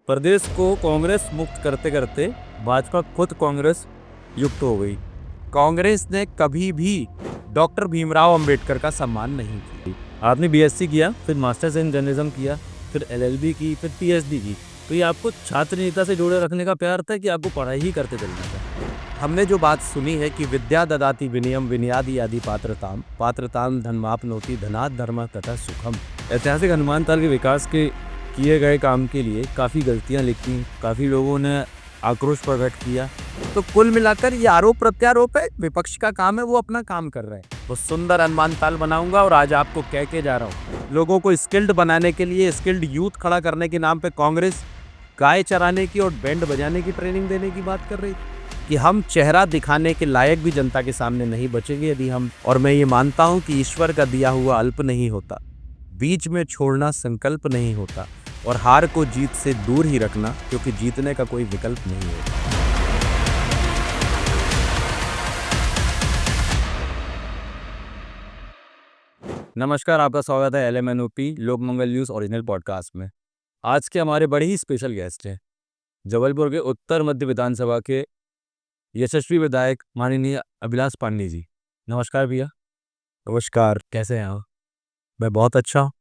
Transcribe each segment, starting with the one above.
प्रदेश को कांग्रेस मुक्त करते करते भाजपा खुद कांग्रेस युक्त हो गई। कांग्रेस ने कभी भी डॉक्टर भीमराव अंबेडकर का सम्मान नहीं किया। आपने बीएससी किया, फिर मास्टर्स इन जर्नलिज्म किया, फिर एलएलबी की, फिर पीएचडी की। तो ये आपको छात्र नेता से जोड़े रखने का प्यार था कि आपको पढ़ाई ही करते चलना था? हमने जो बात सुनी है कि विद्या ददाति विनयम विनयादि आदि पात्रताम पात्रताम धनमापनोति धनात् धर्म तथा सुखम। ऐतिहासिक हनुमान ताल के विकास के किए गए काम के लिए काफ़ी गलतियां लिखी, काफ़ी लोगों ने आक्रोश प्रकट किया। तो कुल मिलाकर ये आरोप प्रत्यारोप है, विपक्ष का काम है, वो अपना काम कर रहे हैं। वो सुंदर हनुमान ताल बनाऊंगा और आज आपको कह के जा रहा हूँ, लोगों को स्किल्ड बनाने के लिए, स्किल्ड यूथ खड़ा करने के नाम पे कांग्रेस गाय चराने की और बैंड बजाने की ट्रेनिंग देने की बात कर रही थी कि हम चेहरा दिखाने के लायक भी जनता के सामने नहीं बचेंगे यदि हम। और मैं ये मानता हूँ कि ईश्वर का दिया हुआ अल्प नहीं होता, बीच में छोड़ना संकल्प नहीं होता, और हार को जीत से दूर ही रखना, क्योंकि जीतने का कोई विकल्प नहीं है। नमस्कार, आपका स्वागत है एलएमएनओपी लोक मंगल न्यूज़ ओरिजिनल पॉडकास्ट में। आज के हमारे बड़े ही स्पेशल गेस्ट हैं जबलपुर के उत्तर मध्य विधानसभा के यशस्वी विधायक माननीय अभिलाष पांडे जी। नमस्कार भैया। नमस्कार, कैसे हैं आप? मैं बहुत अच्छा हूँ।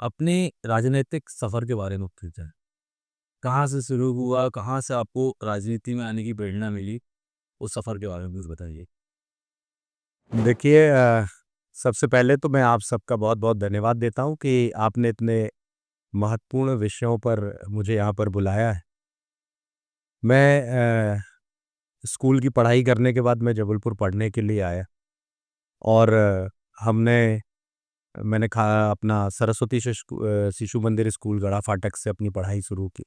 अपने राजनीतिक सफ़र के बारे में पूछा है, कहाँ से शुरू हुआ, कहाँ से आपको राजनीति में आने की प्रेरणा मिली, उस सफ़र के बारे में कुछ बताइए। देखिए सबसे पहले तो मैं आप सबका बहुत बहुत धन्यवाद देता हूँ कि आपने इतने महत्वपूर्ण विषयों पर मुझे यहाँ पर बुलाया है। मैं स्कूल की पढ़ाई करने के बाद मैं जबलपुर पढ़ने के लिए आया और मैंने अपना सरस्वती शिशु मंदिर स्कूल गड़ा फाटक से अपनी पढ़ाई शुरू की।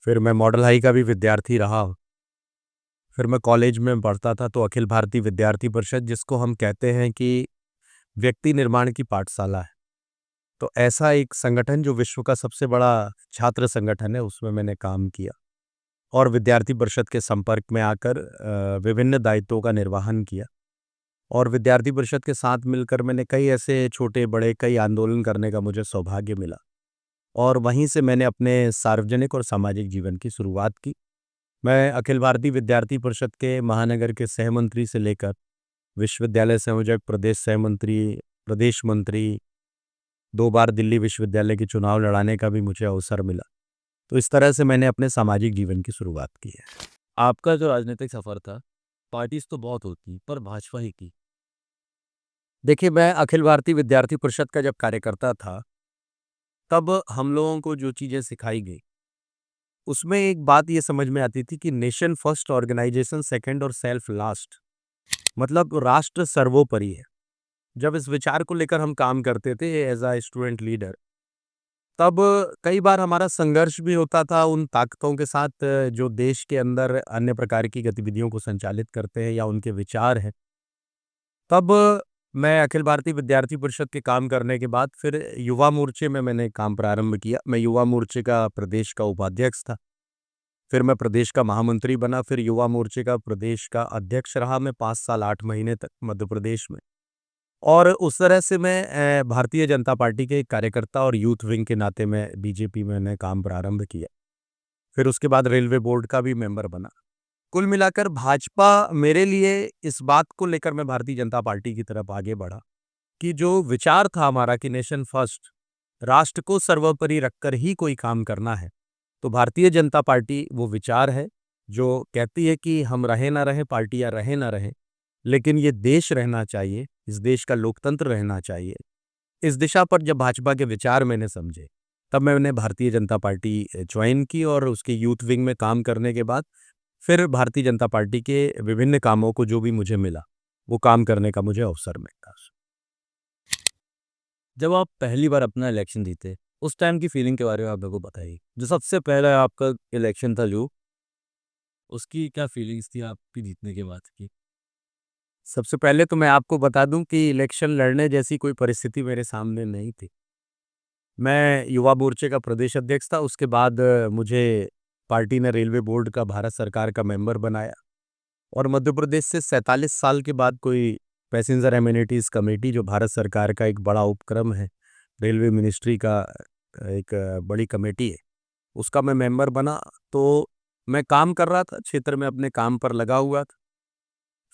फिर मैं मॉडल हाई का भी विद्यार्थी रहा। फिर मैं कॉलेज में पढ़ता था तो अखिल भारतीय विद्यार्थी परिषद, जिसको हम कहते हैं कि व्यक्ति निर्माण की पाठशाला है, तो ऐसा एक संगठन जो विश्व का सबसे बड़ा छात्र संगठन है, उसमें मैंने काम किया और विद्यार्थी परिषद के संपर्क में आकर विभिन्न दायित्वों का निर्वहन किया। और विद्यार्थी परिषद के साथ मिलकर मैंने कई ऐसे छोटे बड़े कई आंदोलन करने का मुझे सौभाग्य मिला और वहीं से मैंने अपने सार्वजनिक और सामाजिक जीवन की शुरुआत की। मैं अखिल भारतीय विद्यार्थी परिषद के महानगर के सहमंत्री से लेकर विश्वविद्यालय संयोजक, प्रदेश सहमंत्री, प्रदेश मंत्री, 2 बार दिल्ली विश्वविद्यालय के चुनाव लड़ाने का भी मुझे अवसर मिला। तो इस तरह से मैंने अपने सामाजिक जीवन की शुरुआत की है। आपका जो राजनीतिक सफ़र था, पार्टीज तो बहुत होती पर भाजपा ही की। देखिए, मैं अखिल भारतीय विद्यार्थी परिषद का जब कार्यकर्ता था, तब हम लोगों को जो चीज़ें सिखाई गई, उसमें एक बात ये समझ में आती थी कि नेशन फर्स्ट, ऑर्गेनाइजेशन सेकंड और सेल्फ लास्ट। मतलब राष्ट्र सर्वोपरि है। जब इस विचार को लेकर हम काम करते थे एज़ अ स्टूडेंट लीडर, तब कई बार हमारा संघर्ष भी होता था उन ताकतों के साथ जो देश के अंदर अन्य प्रकार की गतिविधियों को संचालित करते हैं या उनके विचार हैं। तब मैं अखिल भारतीय विद्यार्थी परिषद के काम करने के बाद फिर युवा मोर्चे में मैंने काम प्रारंभ किया। मैं युवा मोर्चे का प्रदेश का उपाध्यक्ष था। फिर मैं प्रदेश का महामंत्री बना, फिर युवा मोर्चे का प्रदेश का अध्यक्ष रहा मैं 5 साल 8 महीने तक मध्य प्रदेश में। और उस तरह से मैं भारतीय जनता पार्टी के एक कार्यकर्ता और यूथ विंग के नाते में बीजेपी में मैंने काम प्रारंभ किया। फिर उसके बाद रेलवे बोर्ड का भी मेंबर बना। कुल मिलाकर भाजपा मेरे लिए इस बात को लेकर मैं भारतीय जनता पार्टी की तरफ आगे बढ़ा कि जो विचार था हमारा कि नेशन फर्स्ट, राष्ट्र को सर्वोपरि रखकर ही कोई काम करना है, तो भारतीय जनता पार्टी वो विचार है जो कहती है कि हम रहे ना रहे, पार्टियां रहे ना रहे, लेकिन ये देश रहना चाहिए, इस देश का लोकतंत्र रहना चाहिए। इस दिशा पर जब भाजपा के विचार मैंने समझे, तब मैंने भारतीय जनता पार्टी ज्वाइन की और उसके यूथ विंग में काम करने के बाद फिर भारतीय जनता पार्टी के विभिन्न कामों को जो भी मुझे मिला, वो काम करने का मुझे अवसर मिला। जब आप पहली बार अपना इलेक्शन जीते, उस टाइम की फीलिंग के बारे में आप मेरे को बताइए। जो सबसे पहला आपका इलेक्शन था, जो उसकी क्या फीलिंग्स थी आपकी जीतने के बाद की? सबसे पहले तो मैं आपको बता दूं कि इलेक्शन लड़ने जैसी कोई परिस्थिति मेरे सामने नहीं थी। मैं युवा मोर्चे का प्रदेश अध्यक्ष था, उसके बाद मुझे पार्टी ने रेलवे बोर्ड का भारत सरकार का मेंबर बनाया और मध्य प्रदेश से 47 साल के बाद कोई पैसेंजर एमिनिटीज़ कमेटी, जो भारत सरकार का एक बड़ा उपक्रम है, रेलवे मिनिस्ट्री का एक बड़ी कमेटी है, उसका मैं मेंबर बना, तो मैं काम कर रहा था, क्षेत्र में अपने काम पर लगा हुआ था।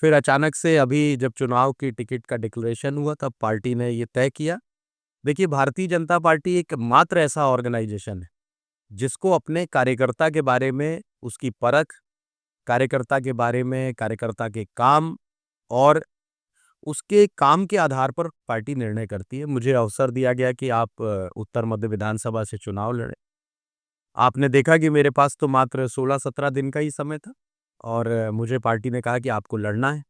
फिर अचानक से अभी जब चुनाव की टिकट का डिक्लेरेशन हुआ, तब पार्टी ने ये तय किया। देखिए, भारतीय जनता पार्टी एकमात्र ऐसा ऑर्गेनाइजेशन है, जिसको अपने कार्यकर्ता के बारे में उसकी परख, कार्यकर्ता के बारे में, कार्यकर्ता के काम और उसके काम के आधार पर पार्टी निर्णय करती है। मुझे अवसर दिया गया कि आप उत्तर मध्य विधानसभा से चुनाव लड़ें। आपने देखा कि मेरे पास तो मात्र 16-17 दिन का ही समय था और मुझे पार्टी ने कहा कि आपको लड़ना है।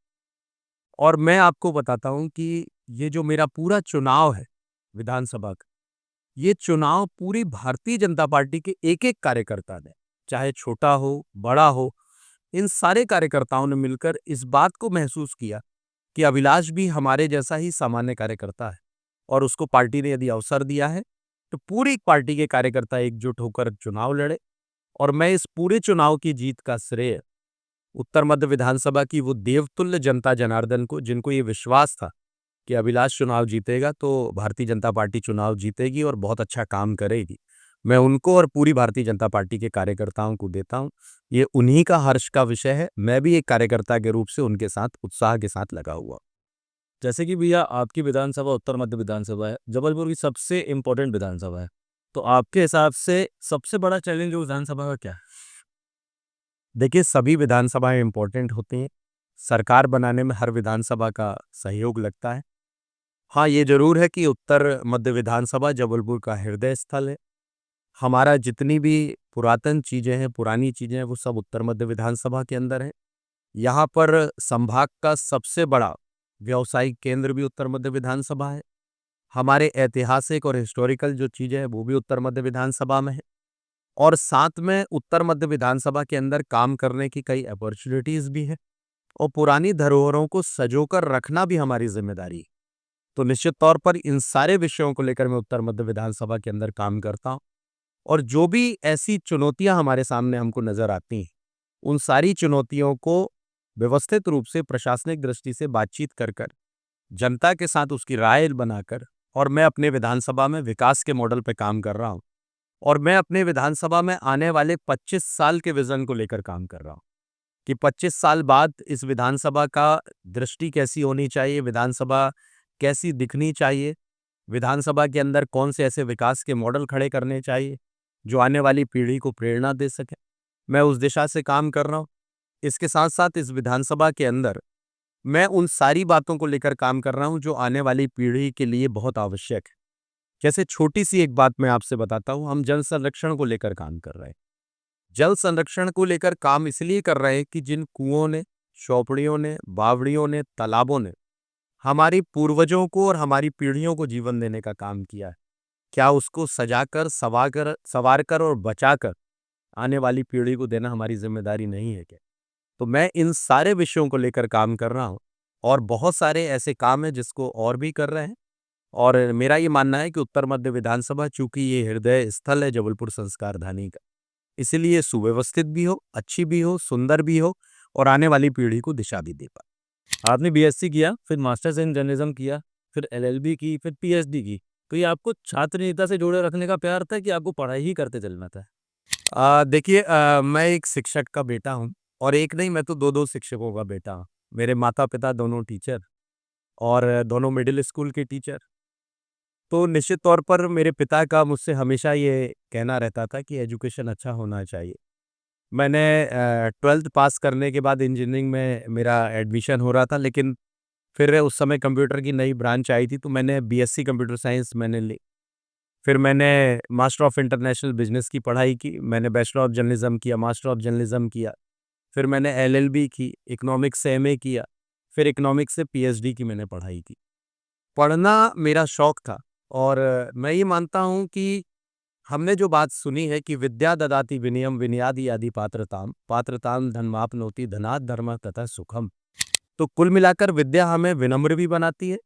और मैं आपको बताता हूँ कि ये जो मेरा पूरा चुनाव है विधानसभा का, ये चुनाव पूरी भारतीय जनता पार्टी के एक-एक कार्यकर्ता ने, चाहे छोटा हो, बड़ा हो, इन सारे कार्यकर्ताओं ने मिलकर इस बात को महसूस किया कि अभिलाष भी हमारे जैसा ही सामान्य कार्यकर्ता है और उसको पार्टी ने यदि अवसर दिया है, तो पूरी पार्टी के कार्यकर्ता एकजुट होकर चुनाव लड़े। और मैं इस पूरे चुनाव की जीत का श्रेय उत्तर मध्य विधानसभा की वो देवतुल्य जनता जनार्दन को, जिनको ये विश्वास था कि अभिलाष चुनाव जीतेगा तो भारतीय जनता पार्टी चुनाव जीतेगी और बहुत अच्छा काम करेगी। मैं उनको और पूरी भारतीय जनता पार्टी के कार्यकर्ताओं को देता हूँ। ये उन्हीं का हर्ष का विषय है। मैं भी एक कार्यकर्ता के रूप से उनके साथ उत्साह के साथ लगा हुआ हूँ। जैसे कि भैया आपकी विधानसभा उत्तर मध्य विधानसभा है, जबलपुर की सबसे इम्पोर्टेंट विधानसभा है। तो आपके हिसाब से सबसे बड़ा चैलेंज वो विधानसभा का क्या है? देखिए, सभी विधानसभाएं इम्पोर्टेंट होती हैं। सरकार बनाने में हर विधानसभा का सहयोग लगता है। हाँ, ये ज़रूर है कि उत्तर मध्य विधानसभा जबलपुर का हृदय स्थल है। हमारा जितनी भी पुरातन चीज़ें हैं, पुरानी चीज़ें हैं, वो सब उत्तर मध्य विधानसभा के अंदर है। यहाँ पर संभाग का सबसे बड़ा व्यावसायिक केंद्र भी उत्तर मध्य विधानसभा है। हमारे ऐतिहासिक और हिस्टोरिकल जो चीज़ें हैं, वो भी उत्तर मध्य विधानसभा में है। और साथ में उत्तर मध्य विधानसभा के अंदर काम करने की कई अपॉर्चुनिटीज़ भी हैं और पुरानी धरोहरों को सँजोकर रखना भी हमारी ज़िम्मेदारी है। तो निश्चित तौर पर इन सारे विषयों को लेकर मैं उत्तर मध्य विधानसभा के अंदर काम करता हूँ और जो भी ऐसी चुनौतियाँ हमारे सामने हमको नज़र आती हैं, उन सारी चुनौतियों को व्यवस्थित रूप से प्रशासनिक दृष्टि से बातचीत कर जनता के साथ उसकी राय बनाकर और मैं अपने विधानसभा में विकास के मॉडल पे काम कर रहा हूँ और मैं अपने विधानसभा में आने वाले 25 साल के विज़न को लेकर काम कर रहा हूँ कि 25 साल बाद इस विधानसभा का दृष्टि कैसी होनी चाहिए, विधानसभा कैसी दिखनी चाहिए, विधानसभा के अंदर कौन से ऐसे विकास के मॉडल खड़े करने चाहिए, जो आने वाली पीढ़ी को प्रेरणा दे सकें। मैं उस दिशा से काम कर रहा हूँ। इसके साथ-साथ इस विधानसभा के अंदर मैं उन सारी बातों को लेकर काम कर रहा हूँ, जो आने वाली पीढ़ी के लिए बहुत आवश्यक है। जैसे छोटी-सी एक बात मैं आपसे बताता हूँ, हम जल संरक्षण को लेकर काम कर रहे हैं। जल संरक्षण को लेकर काम इसलिए कर रहे हैं कि जिन कुओं ने, चौपड़ियों ने, बावड़ियों ने, तालाबों ने हमारी पूर्वजों को और हमारी पीढ़ियों को जीवन देने का काम किया है, क्या उसको सजाकर, संवारकर और बचाकर आने वाली पीढ़ी को देना हमारी ज़िम्मेदारी नहीं है क्या? तो मैं इन सारे विषयों को लेकर काम कर रहा हूँ और बहुत सारे ऐसे काम हैं जिसको और भी कर रहे हैं और मेरा ये मानना है कि उत्तर मध्य विधानसभा चूँकि ये हृदय स्थल है जबलपुर संस्कारधानी का, इसीलिए सुव्यवस्थित भी हो, अच्छी भी हो, सुंदर भी हो और आने वाली पीढ़ी को दिशा भी दे पाए। आपने बीएससी किया, फिर मास्टर्स इन जर्नलिज्म किया, फिर एलएलबी की, फिर पीएचडी की। तो ये आपको छात्र नेता से जोड़े रखने का प्यार था कि आपको पढ़ाई ही करते चलना था? देखिए, मैं एक शिक्षक का बेटा हूँ और एक नहीं, मैं तो 2-2 शिक्षकों का बेटा हूँ। मेरे माता-पिता दोनों टीचर और दोनों मिडिल स्कूल के टीचर। तो निश्चित तौर पर मेरे पिता का मुझसे हमेशा ये कहना रहता था कि एजुकेशन अच्छा होना चाहिए। मैंने 12th पास करने के बाद इंजीनियरिंग में मेरा एडमिशन हो रहा था, लेकिन फिर उस समय कंप्यूटर की नई ब्रांच आई थी, तो मैंने बीएससी कंप्यूटर साइंस मैंने ली। फिर मैंने मास्टर ऑफ इंटरनेशनल बिजनेस की पढ़ाई की, मैंने बैचलर ऑफ जर्नलिज्म किया, मास्टर ऑफ जर्नलिज्म किया। फिर मैंने एलएलबी की, इकोनॉमिक्स से एमए किया, फिर इकोनॉमिक्स से पीएचडी की मैंने पढ़ाई की। पढ़ना मेरा शौक था और मैं ये मानता हूँ कि हमने जो बात सुनी है कि विद्या ददाति विनयम विनयादि आदि पात्रताम पात्रताम धनमाप्नोति धनात् धर्मः ततः सुखम। तो कुल मिलाकर विद्या हमें विनम्र भी बनाती है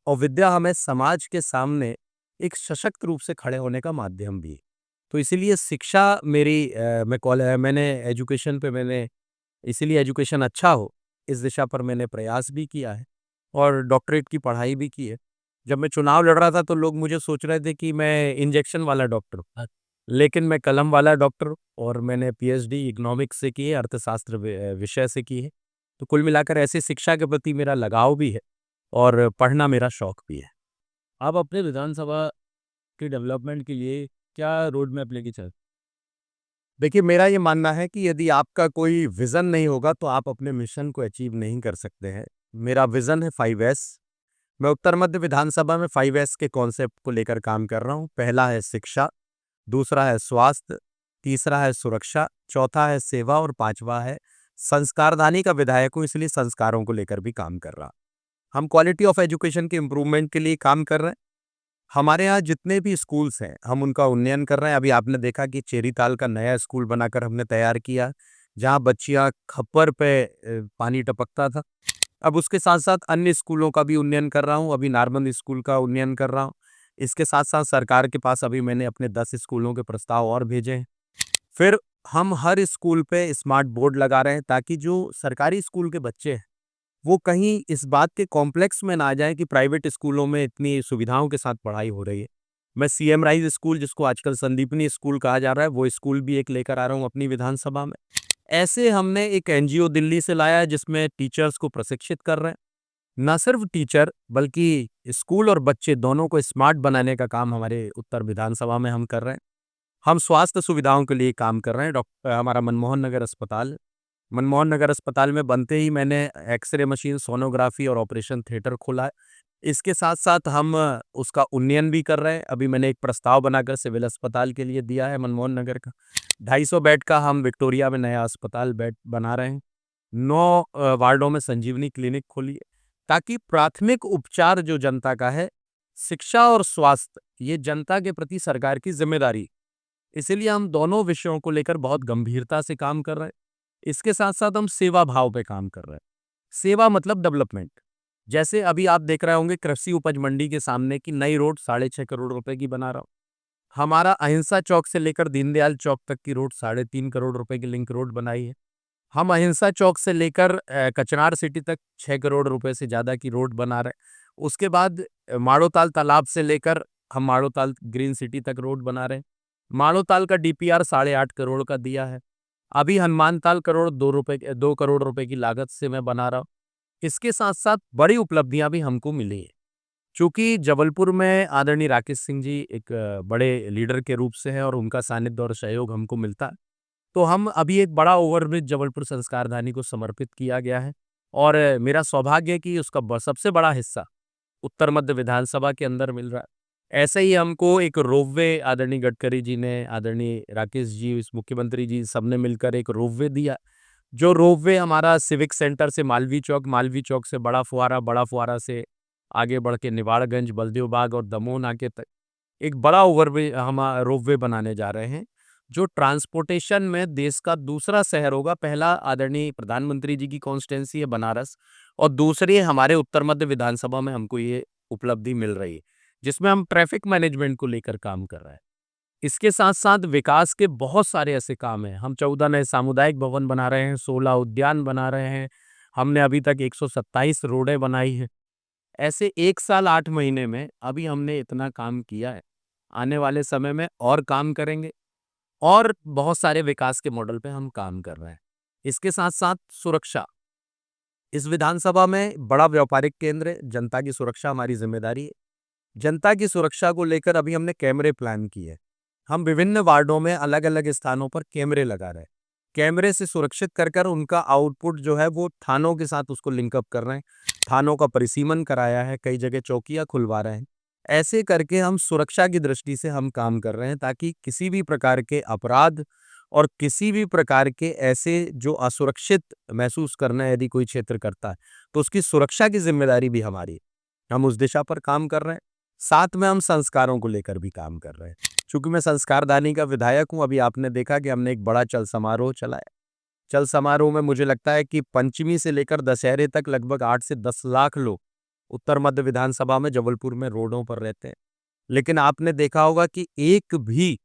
और विद्या हमें समाज के सामने एक सशक्त रूप से खड़े होने का माध्यम भी है। तो इसीलिए शिक्षा मेरी मैंने एजुकेशन पे मैंने इसीलिए एजुकेशन अच्छा हो, इस दिशा पर मैंने प्रयास भी किया है और डॉक्टरेट की पढ़ाई भी की है। जब मैं चुनाव लड़ रहा था तो लोग मुझे सोच रहे थे कि मैं इंजेक्शन वाला डॉक्टर हूँ। लेकिन मैं कलम वाला डॉक्टर हूँ और मैंने पीएचडी इकोनॉमिक्स से की है, अर्थशास्त्र विषय से की है। तो कुल मिलाकर ऐसी शिक्षा के प्रति मेरा लगाव भी है और पढ़ना मेरा शौक भी है। आप अपने विधानसभा के डेवलपमेंट के लिए क्या रोड मैप लेके चल? देखिए, मेरा ये मानना है कि यदि आपका कोई विज़न नहीं होगा, तो आप अपने मिशन को अचीव नहीं कर सकते हैं। मेरा विज़न है 5S। मैं उत्तर मध्य विधानसभा में 5S के कॉन्सेप्ट को लेकर काम कर रहा हूँ। पहला है शिक्षा, दूसरा है स्वास्थ्य, तीसरा है सुरक्षा, चौथा है सेवा और पाँचवा है संस्कारदानी का विधायक हूँ, इसलिए संस्कारों को लेकर भी काम कर रहा। हम क्वालिटी ऑफ एजुकेशन के इम्प्रूवमेंट के लिए काम कर रहे हैं। हमारे यहाँ जितने भी स्कूल्स हैं, हम उनका उन्नयन कर रहे हैं। अभी आपने देखा कि चेरीताल का नया स्कूल बनाकर हमने तैयार किया, जहाँ बच्चियाँ खप्पर पे पानी टपकता था। अब उसके साथ-साथ अन्य स्कूलों का भी उन्नयन कर रहा हूँ, अभी नारबंद स्कूल का उन्नयन कर रहा हूँ। इसके साथ-साथ सरकार के पास अभी मैंने अपने 10 स्कूलों के प्रस्ताव और भेजे हैं। फिर हम हर स्कूल पे स्मार्ट बोर्ड लगा रहे हैं, ताकि जो सरकारी स्कूल के बच्चे हैं, वो कहीं इस बात के कॉम्प्लेक्स में ना आ जाएँ कि प्राइवेट स्कूलों में इतनी सुविधाओं के साथ पढ़ाई हो रही है। मैं सीएम राइज़ स्कूल, जिसको आजकल संदीपनी स्कूल कहा जा रहा है, वो स्कूल भी एक लेकर आ रहा हूँ अपनी विधानसभा में। ऐसे हमने एक एनजीओ दिल्ली से लाया है, जिसमें टीचर्स को प्रशिक्षित कर रहे हैं। ना सिर्फ टीचर, बल्कि स्कूल और बच्चे दोनों को स्मार्ट बनाने का काम हमारे उत्तर विधानसभा में हम कर रहे हैं। हम स्वास्थ्य सुविधाओं के लिए काम कर रहे हैं। हमारा मनमोहन नगर अस्पताल, मनमोहन नगर अस्पताल में बनते ही मैंने एक्स-रे मशीन, सोनोग्राफी और ऑपरेशन थिएटर खोला है। इसके साथ-साथ हम उसका उन्नयन भी कर रहे हैं। अभी मैंने एक प्रस्ताव बनाकर सिविल अस्पताल के लिए दिया है मनमोहन नगर का। 250 बेड का हम विक्टोरिया में नया अस्पताल बेड बना रहे हैं। 9 वार्डों में संजीवनी क्लिनिक खोली है, ताकि प्राथमिक उपचार जो जनता का है, शिक्षा और स्वास्थ्य, ये जनता के प्रति सरकार की ज़िम्मेदारी। इसीलिए हम दोनों विषयों को लेकर बहुत गंभीरता से काम कर रहे हैं। इसके साथ-साथ हम सेवा भाव पे काम कर रहे हैं। सेवा मतलब डेवलपमेंट। जैसे अभी आप देख रहे होंगे, कृषि उपज मंडी के सामने की नई रोड 6.5 करोड़ रुपए की बना रहा हूँ। हमारा अहिंसा चौक से लेकर दीनदयाल चौक तक की रोड 3.5 करोड़ रुपए की लिंक रोड बनाई है। हम अहिंसा चौक से लेकर कचनार सिटी तक 6 करोड़ रुपए से ज़्यादा की रोड बना रहे हैं। उसके बाद माड़ोताल तालाब से लेकर हम माड़ोताल ग्रीन सिटी तक रोड बना रहे हैं। माड़ोताल का डीपीआर 8.5 करोड़ का दिया है। अभी हनुमानताल 2 करोड़ रुपए की लागत से मैं बना रहा हूँ। इसके साथ-साथ बड़ी उपलब्धियाँ भी हमको मिली हैं। चूँकि जबलपुर में आदरणीय राकेश सिंह जी एक बड़े लीडर के रूप से हैं और उनका सानिध्य और सहयोग हमको मिलता है। तो हम अभी एक बड़ा ओवरब्रिज जबलपुर संस्कारधानी को समर्पित किया गया है और मेरा सौभाग्य है कि उसका सबसे बड़ा हिस्सा उत्तर मध्य विधानसभा के अंदर मिल रहा है। ऐसे ही हमको एक रोपवे आदरणीय गडकरी जी ने, आदरणीय राकेश जी, इस मुख्यमंत्री जी सबने मिलकर एक रोपवे दिया। जो रोपवे हमारा सिविक सेंटर से मालवीय चौक से बड़ा फुआरा से आगे बढ़ के निवाड़गंज, बलदेव बाग और दमोह नाके तक एक बड़ा रोपवे बनाने जा रहे हैं, जो ट्रांसपोर्टेशन में देश का दूसरा शहर होगा। पहला आदरणीय प्रधानमंत्री जी की कॉन्स्टिट्यूंसी है बनारस और दूसरी हमारे उत्तर मध्य विधानसभा में हमको ये उपलब्धि मिल रही है, जिसमें हम ट्रैफिक मैनेजमेंट को लेकर काम कर रहे हैं। इसके साथ-साथ विकास के बहुत सारे ऐसे काम हैं। हम 14 नए सामुदायिक भवन बना रहे हैं, 16 उद्यान बना रहे हैं। हमने अभी तक 127 रोडें बनाई हैं। ऐसे 1 साल 8 महीने में अभी हमने इतना काम किया है। आने वाले समय में और काम करेंगे और बहुत सारे विकास के मॉडल पे हम काम कर रहे हैं। इसके साथ-साथ सुरक्षा। इस विधानसभा में बड़ा व्यापारिक केंद्र है, जनता की सुरक्षा हमारी ज़िम्मेदारी है। जनता की सुरक्षा को लेकर अभी हमने कैमरे प्लान किए हैं। हम विभिन्न वार्डों में अलग-अलग स्थानों पर कैमरे लगा रहे हैं। कैमरे से सुरक्षित कर कर उनका आउटपुट जो है वो थानों के साथ उसको लिंक अप कर रहे हैं। थानों का परिसीमन कराया है, कई जगह चौकियाँ खुलवा रहे हैं। ऐसे करके हम सुरक्षा की दृष्टि से हम काम कर रहे हैं, ताकि किसी भी प्रकार के अपराध और किसी भी प्रकार के ऐसे जो असुरक्षित महसूस करना यदि कोई क्षेत्र करता है, तो उसकी सुरक्षा की ज़िम्मेदारी भी हमारी है। हम उस दिशा पर काम कर रहे हैं। साथ में हम संस्कारों को लेकर भी काम कर रहे हैं। चूँकि मैं संस्कारदानी का विधायक हूँ, अभी आपने देखा कि हमने एक बड़ा चल समारोह चलाया। चल समारोह में मुझे लगता है कि पंचमी से लेकर दशहरे तक लगभग 8 से 10 लाख लोग उत्तर मध्य विधानसभा में जबलपुर में रोडों पर रहते हैं। लेकिन आपने देखा होगा कि एक भी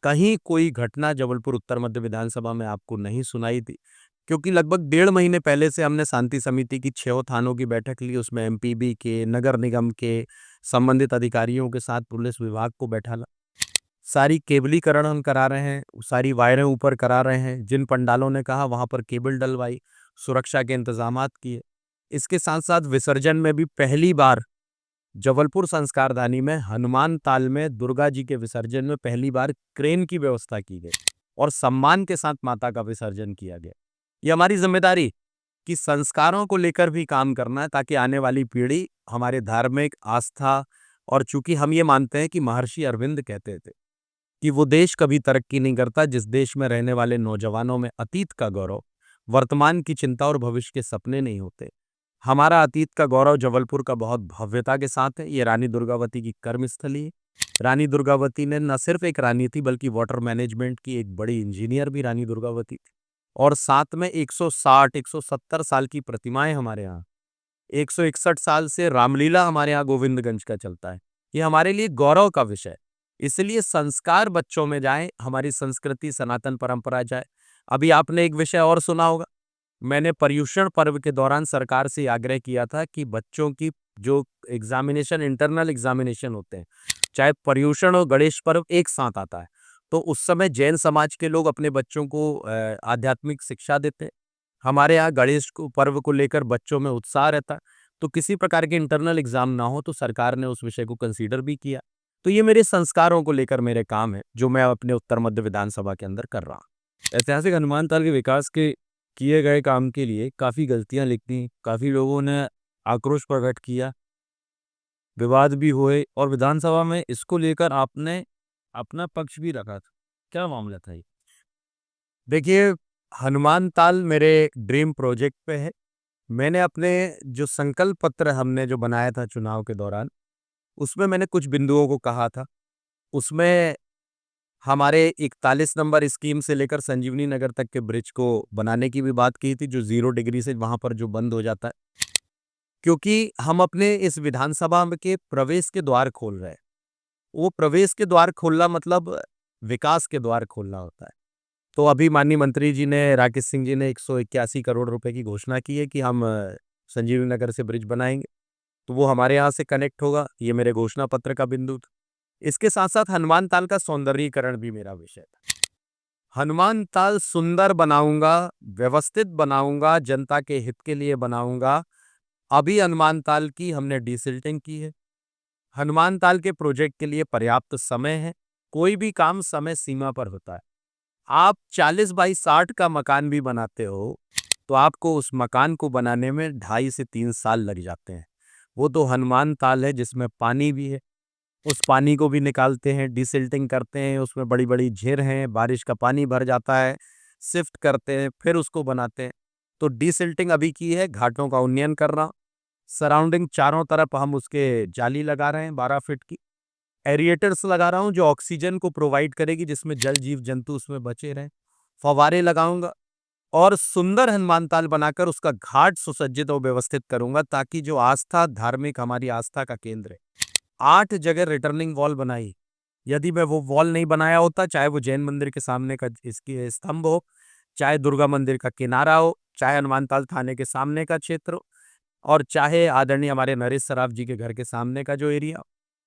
कहीं कोई घटना जबलपुर उत्तर मध्य विधानसभा में आपको नहीं सुनाई दी, क्योंकि लगभग 1.5 महीने पहले से हमने शांति समिति की 6 थानों की बैठक ली। उसमें एमपीबी के, नगर निगम के संबंधित अधिकारियों के साथ पुलिस विभाग को बैठाला। सारी केबलीकरण हम करा रहे हैं, सारी वायरें ऊपर करा रहे हैं, जिन पंडालों ने कहा वहाँ पर केबल डलवाई, सुरक्षा के इंतजामात किए। इसके साथ-साथ विसर्जन में भी पहली बार जबलपुर संस्कारधानी में हनुमान ताल में दुर्गा जी के विसर्जन में पहली बार क्रेन की व्यवस्था की गई और सम्मान के साथ माता का विसर्जन किया गया। ये हमारी ज़िम्मेदारी कि संस्कारों को लेकर भी काम करना है ताकि आने वाली पीढ़ी हमारे धार्मिक आस्था और चूँकि हम ये मानते हैं कि महर्षि अरविंद कहते थे कि वो देश कभी तरक्की नहीं करता जिस देश में रहने वाले नौजवानों में अतीत का गौरव, वर्तमान की चिंता और भविष्य के सपने नहीं होते। हमारा अतीत का गौरव जबलपुर का बहुत भव्यता के साथ है। ये रानी दुर्गावती की कर्मस्थली है। रानी दुर्गावती ने न सिर्फ एक रानी थी बल्कि वाटर मैनेजमेंट की एक बड़ी इंजीनियर भी रानी दुर्गावती थी। और साथ में 160-170 साल की प्रतिमाएं हमारे यहाँ, 161 साल से रामलीला हमारे यहाँ गोविंदगंज का चलता है। ये हमारे लिए गौरव का विषय है। इसलिए संस्कार बच्चों में जाए, हमारी संस्कृति सनातन परंपरा जाए। अभी आपने एक विषय और सुना होगा, मैंने पर्युषण पर्व के दौरान सरकार से आग्रह किया था कि बच्चों की जो एग्जामिनेशन, इंटरनल एग्जामिनेशन होते हैं, चाहे पर्युषण और गणेश पर्व एक साथ आता है, तो उस समय जैन समाज के लोग अपने बच्चों को आध्यात्मिक शिक्षा देते हैं। हमारे यहाँ गणेश को पर्व को लेकर बच्चों में उत्साह रहता है, तो किसी प्रकार के इंटरनल एग्जाम ना हो तो सरकार ने उस विषय को कंसीडर भी किया। तो ये मेरे संस्कारों को लेकर मेरे काम है जो मैं अपने उत्तर मध्य विधानसभा के अंदर कर रहा हूँ। ऐतिहासिक हनुमान ताल के विकास के किए गए काम के लिए काफ़ी गलतियां लिखी, काफ़ी लोगों ने आक्रोश प्रकट किया, विवाद भी हुए और विधानसभा में इसको लेकर आपने अपना पक्ष भी रखा था। क्या मामला था ये? देखिए, हनुमान ताल मेरे ड्रीम प्रोजेक्ट पे है। मैंने अपने जो संकल्प पत्र हमने जो बनाया था चुनाव के दौरान, उसमें मैंने कुछ बिंदुओं को कहा था। उसमें हमारे 41 नंबर स्कीम से लेकर संजीवनी नगर तक के ब्रिज को बनाने की भी बात की थी, जो 0 डिग्री से वहाँ पर जो बंद हो जाता है। क्योंकि हम अपने इस विधानसभा में के प्रवेश के द्वार खोल रहे हैं। वो प्रवेश के द्वार खोलना मतलब विकास के द्वार खोलना होता है। तो अभी माननीय मंत्री जी ने, राकेश सिंह जी ने 181 करोड़ रुपए की घोषणा की है कि हम संजीवनी नगर से ब्रिज बनाएंगे। तो वो हमारे यहाँ से कनेक्ट होगा। ये मेरे घोषणा पत्र का बिंदु था। इसके साथ साथ हनुमान ताल का सौंदर्यीकरण भी मेरा विषय था। हनुमान ताल सुंदर बनाऊंगा, व्यवस्थित बनाऊंगा, जनता के हित के लिए बनाऊंगा। अभी हनुमान ताल की हमने डिसिल्टिंग की है। हनुमान ताल के प्रोजेक्ट के लिए पर्याप्त समय है। कोई भी काम समय सीमा पर होता है। आप 40 बाई 60 का मकान भी बनाते हो तो आपको उस मकान को बनाने में 2.5 से 3 साल लग जाते हैं। वो तो हनुमान ताल है जिसमें पानी भी है। उस पानी को भी निकालते हैं, डिसिल्टिंग करते हैं, उसमें बड़ी-बड़ी झीर हैं, बारिश का पानी भर जाता है, शिफ्ट करते हैं, फिर उसको बनाते हैं। तो डिसिल्टिंग अभी की है, घाटों का उन्नयन कर रहा हूं। सराउंडिंग चारों तरफ हम उसके जाली लगा रहे हैं 12 फीट की। एरिएटर्स लगा रहा हूं जो ऑक्सीजन को प्रोवाइड करेगी, जिसमें जल जीव जंतु उसमें बचे रहें। फव्वारे लगाऊंगा और सुंदर हनुमान ताल बनाकर उसका घाट सुसज्जित और व्यवस्थित करूंगा ताकि जो आस्था, धार्मिक हमारी आस्था का केंद्र है, 8 जगह रिटर्निंग वॉल बनाई। यदि मैं वो वॉल नहीं बनाया होता, चाहे वो जैन मंदिर के सामने का इसकी स्तंभ हो, चाहे दुर्गा मंदिर का किनारा हो, चाहे हनुमानताल थाने के सामने का क्षेत्र हो और चाहे आदरणीय हमारे नरेश सराफ जी के घर के सामने का जो एरिया हो,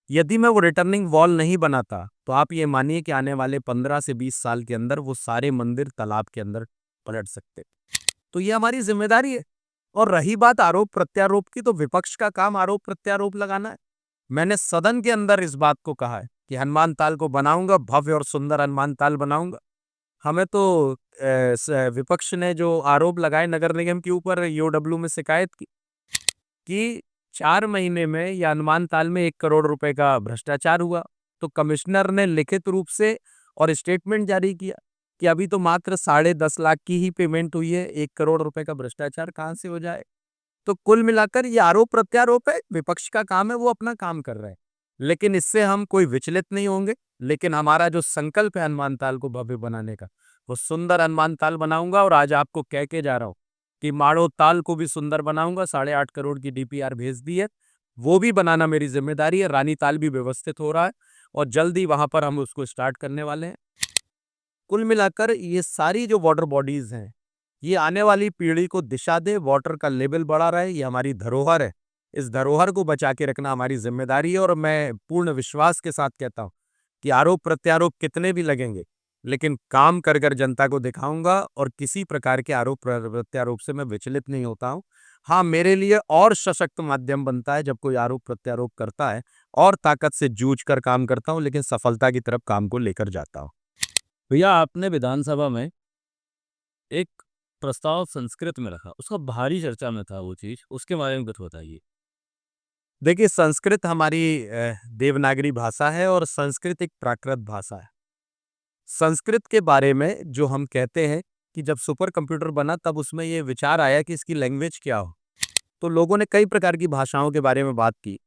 यदि मैं वो रिटर्निंग वॉल नहीं बनाता तो आप ये मानिए कि आने वाले 15 से 20 साल के अंदर वो सारे मंदिर तालाब के अंदर पलट सकते। तो ये हमारी जिम्मेदारी है। और रही बात आरोप प्रत्यारोप की, तो विपक्ष का काम आरोप प्रत्यारोप लगाना है। मैंने सदन के अंदर इस बात को कहा है कि हनुमान ताल को बनाऊंगा, भव्य और सुंदर हनुमान ताल बनाऊंगा। हमें तो विपक्ष ने जो आरोप लगाए नगर निगम के ऊपर, ईओडब्ल्यू में शिकायत की कि 4 महीने में या हनुमान ताल में 1 करोड़ रुपए का भ्रष्टाचार हुआ। तो कमिश्नर ने लिखित रूप से और स्टेटमेंट जारी किया कि अभी तो मात्र 10.5 लाख की ही पेमेंट हुई है, 1 करोड़ रुपए का भ्रष्टाचार कहाँ से हो जाए। तो कुल मिलाकर ये आरोप प्रत्यारोप है, विपक्ष का काम है, वो अपना काम कर रहे हैं। लेकिन इससे हम कोई विचलित नहीं होंगे। लेकिन हमारा जो संकल्प है हनुमान ताल को भव्य बनाने का, वो सुंदर हनुमान ताल बनाऊंगा। और आज आपको कह के जा रहा हूँ कि माड़ो ताल को भी सुंदर बनाऊंगा। 8.5 करोड़ की डीपीआर भेज दी है, वो भी बनाना मेरी जिम्मेदारी है। रानी ताल भी व्यवस्थित हो रहा है और जल्द ही वहां पर हम उसको स्टार्ट करने वाले हैं। कुल मिलाकर ये सारी जो वाटर बॉडीज हैं, ये आने वाली पीढ़ी को दिशा दे, वाटर का लेवल बढ़ा रहे। ये हमारी धरोहर है। इस धरोहर को बचा के रखना हमारी जिम्मेदारी है। और मैं पूर्ण विश्वास के साथ कहता हूँ कि आरोप प्रत्यारोप कितने भी लगेंगे, लेकिन काम कर कर जनता को दिखाऊंगा और किसी प्रकार के आरोप प्रत्यारोप से मैं विचलित नहीं होता हूँ। हाँ, मेरे लिए और सशक्त माध्यम बनता है जब कोई आरोप प्रत्यारोप करता है, और ताकत से जूझ कर काम करता हूँ, लेकिन सफलता की तरफ काम को लेकर जाता हूँ। भैया आपने विधानसभा में एक प्रस्ताव संस्कृत में रखा, उसका भारी चर्चा में था वो चीज, उसके बारे में कुछ बताइए। देखिए, संस्कृत हमारी देवनागरी भाषा है और संस्कृत एक प्राकृत भाषा है। संस्कृत के बारे में जो हम कहते हैं कि जब सुपर कंप्यूटर बना तब उसमें ये विचार आया कि इसकी लैंग्वेज क्या हो। तो लोगों ने कई प्रकार की भाषाओं के बारे में बात की,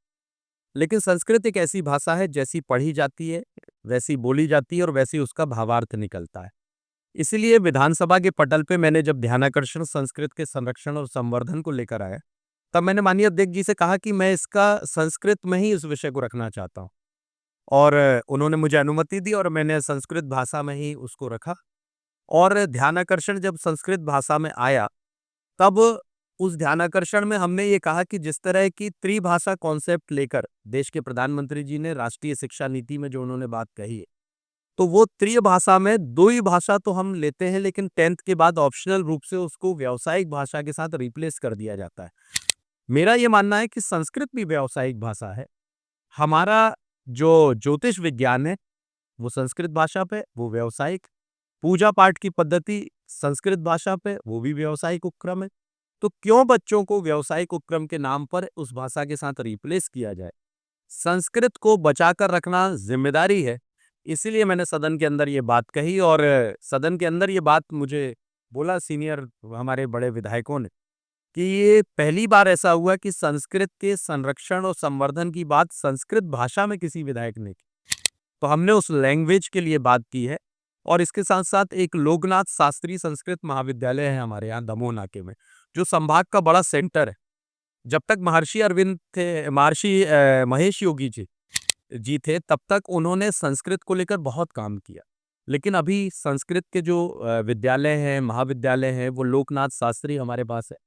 लेकिन संस्कृत एक ऐसी भाषा है जैसी पढ़ी जाती है, वैसी बोली जाती है और वैसी उसका भावार्थ निकलता है। इसीलिए विधानसभा के पटल पे मैंने जब ध्यानाकर्षण संस्कृत के संरक्षण और संवर्धन को लेकर आया, तब मैंने माननीय अध्यक्ष जी से कहा कि मैं इसका संस्कृत में ही इस विषय को रखना चाहता हूँ। और उन्होंने मुझे अनुमति दी और मैंने संस्कृत भाषा में ही उसको रखा। और ध्यानाकर्षण जब संस्कृत भाषा में आया, तब उस ध्यानाकर्षण में हमने ये कहा कि जिस तरह की त्रिभाषा कॉन्सेप्ट लेकर देश के प्रधानमंत्री जी ने राष्ट्रीय शिक्षा नीति में जो उन्होंने बात कही है, तो वो त्रिभाषा में 2 ही भाषा तो हम लेते हैं, लेकिन 10th के बाद ऑप्शनल रूप से उसको व्यावसायिक भाषा के साथ रिप्लेस कर दिया जाता है। मेरा ये मानना है कि संस्कृत भी व्यावसायिक भाषा है। हमारा जो ज्योतिष विज्ञान है, वो संस्कृत भाषा पे, वो व्यावसायिक। पूजा पाठ की पद्धति संस्कृत भाषा पे, वो भी व्यावसायिक उपक्रम है। तो क्यों बच्चों को व्यावसायिक उपक्रम के नाम पर उस भाषा के साथ रिप्लेस किया जाए? संस्कृत को बचाकर रखना जिम्मेदारी है। इसीलिए मैंने सदन के अंदर ये बात कही, और सदन के अंदर ये बात मुझे बोला सीनियर हमारे बड़े विधायकों ने कि ये पहली बार ऐसा हुआ कि संस्कृत के संरक्षण और संवर्धन की बात संस्कृत भाषा में किसी विधायक ने की। तो हमने उस लैंग्वेज के लिए बात की है। और इसके साथ-साथ एक लोकनाथ शास्त्री संस्कृत महाविद्यालय है हमारे यहाँ दमोह नाके में, जो संभाग का बड़ा सेंटर है। जब तक महर्षि अरविंद थे, महेश योगी जी थे, तब तक उन्होंने संस्कृत को लेकर बहुत काम किया। लेकिन अभी संस्कृत के जो विद्यालय हैं, महाविद्यालय हैं, वो लोकनाथ शास्त्री हमारे पास है।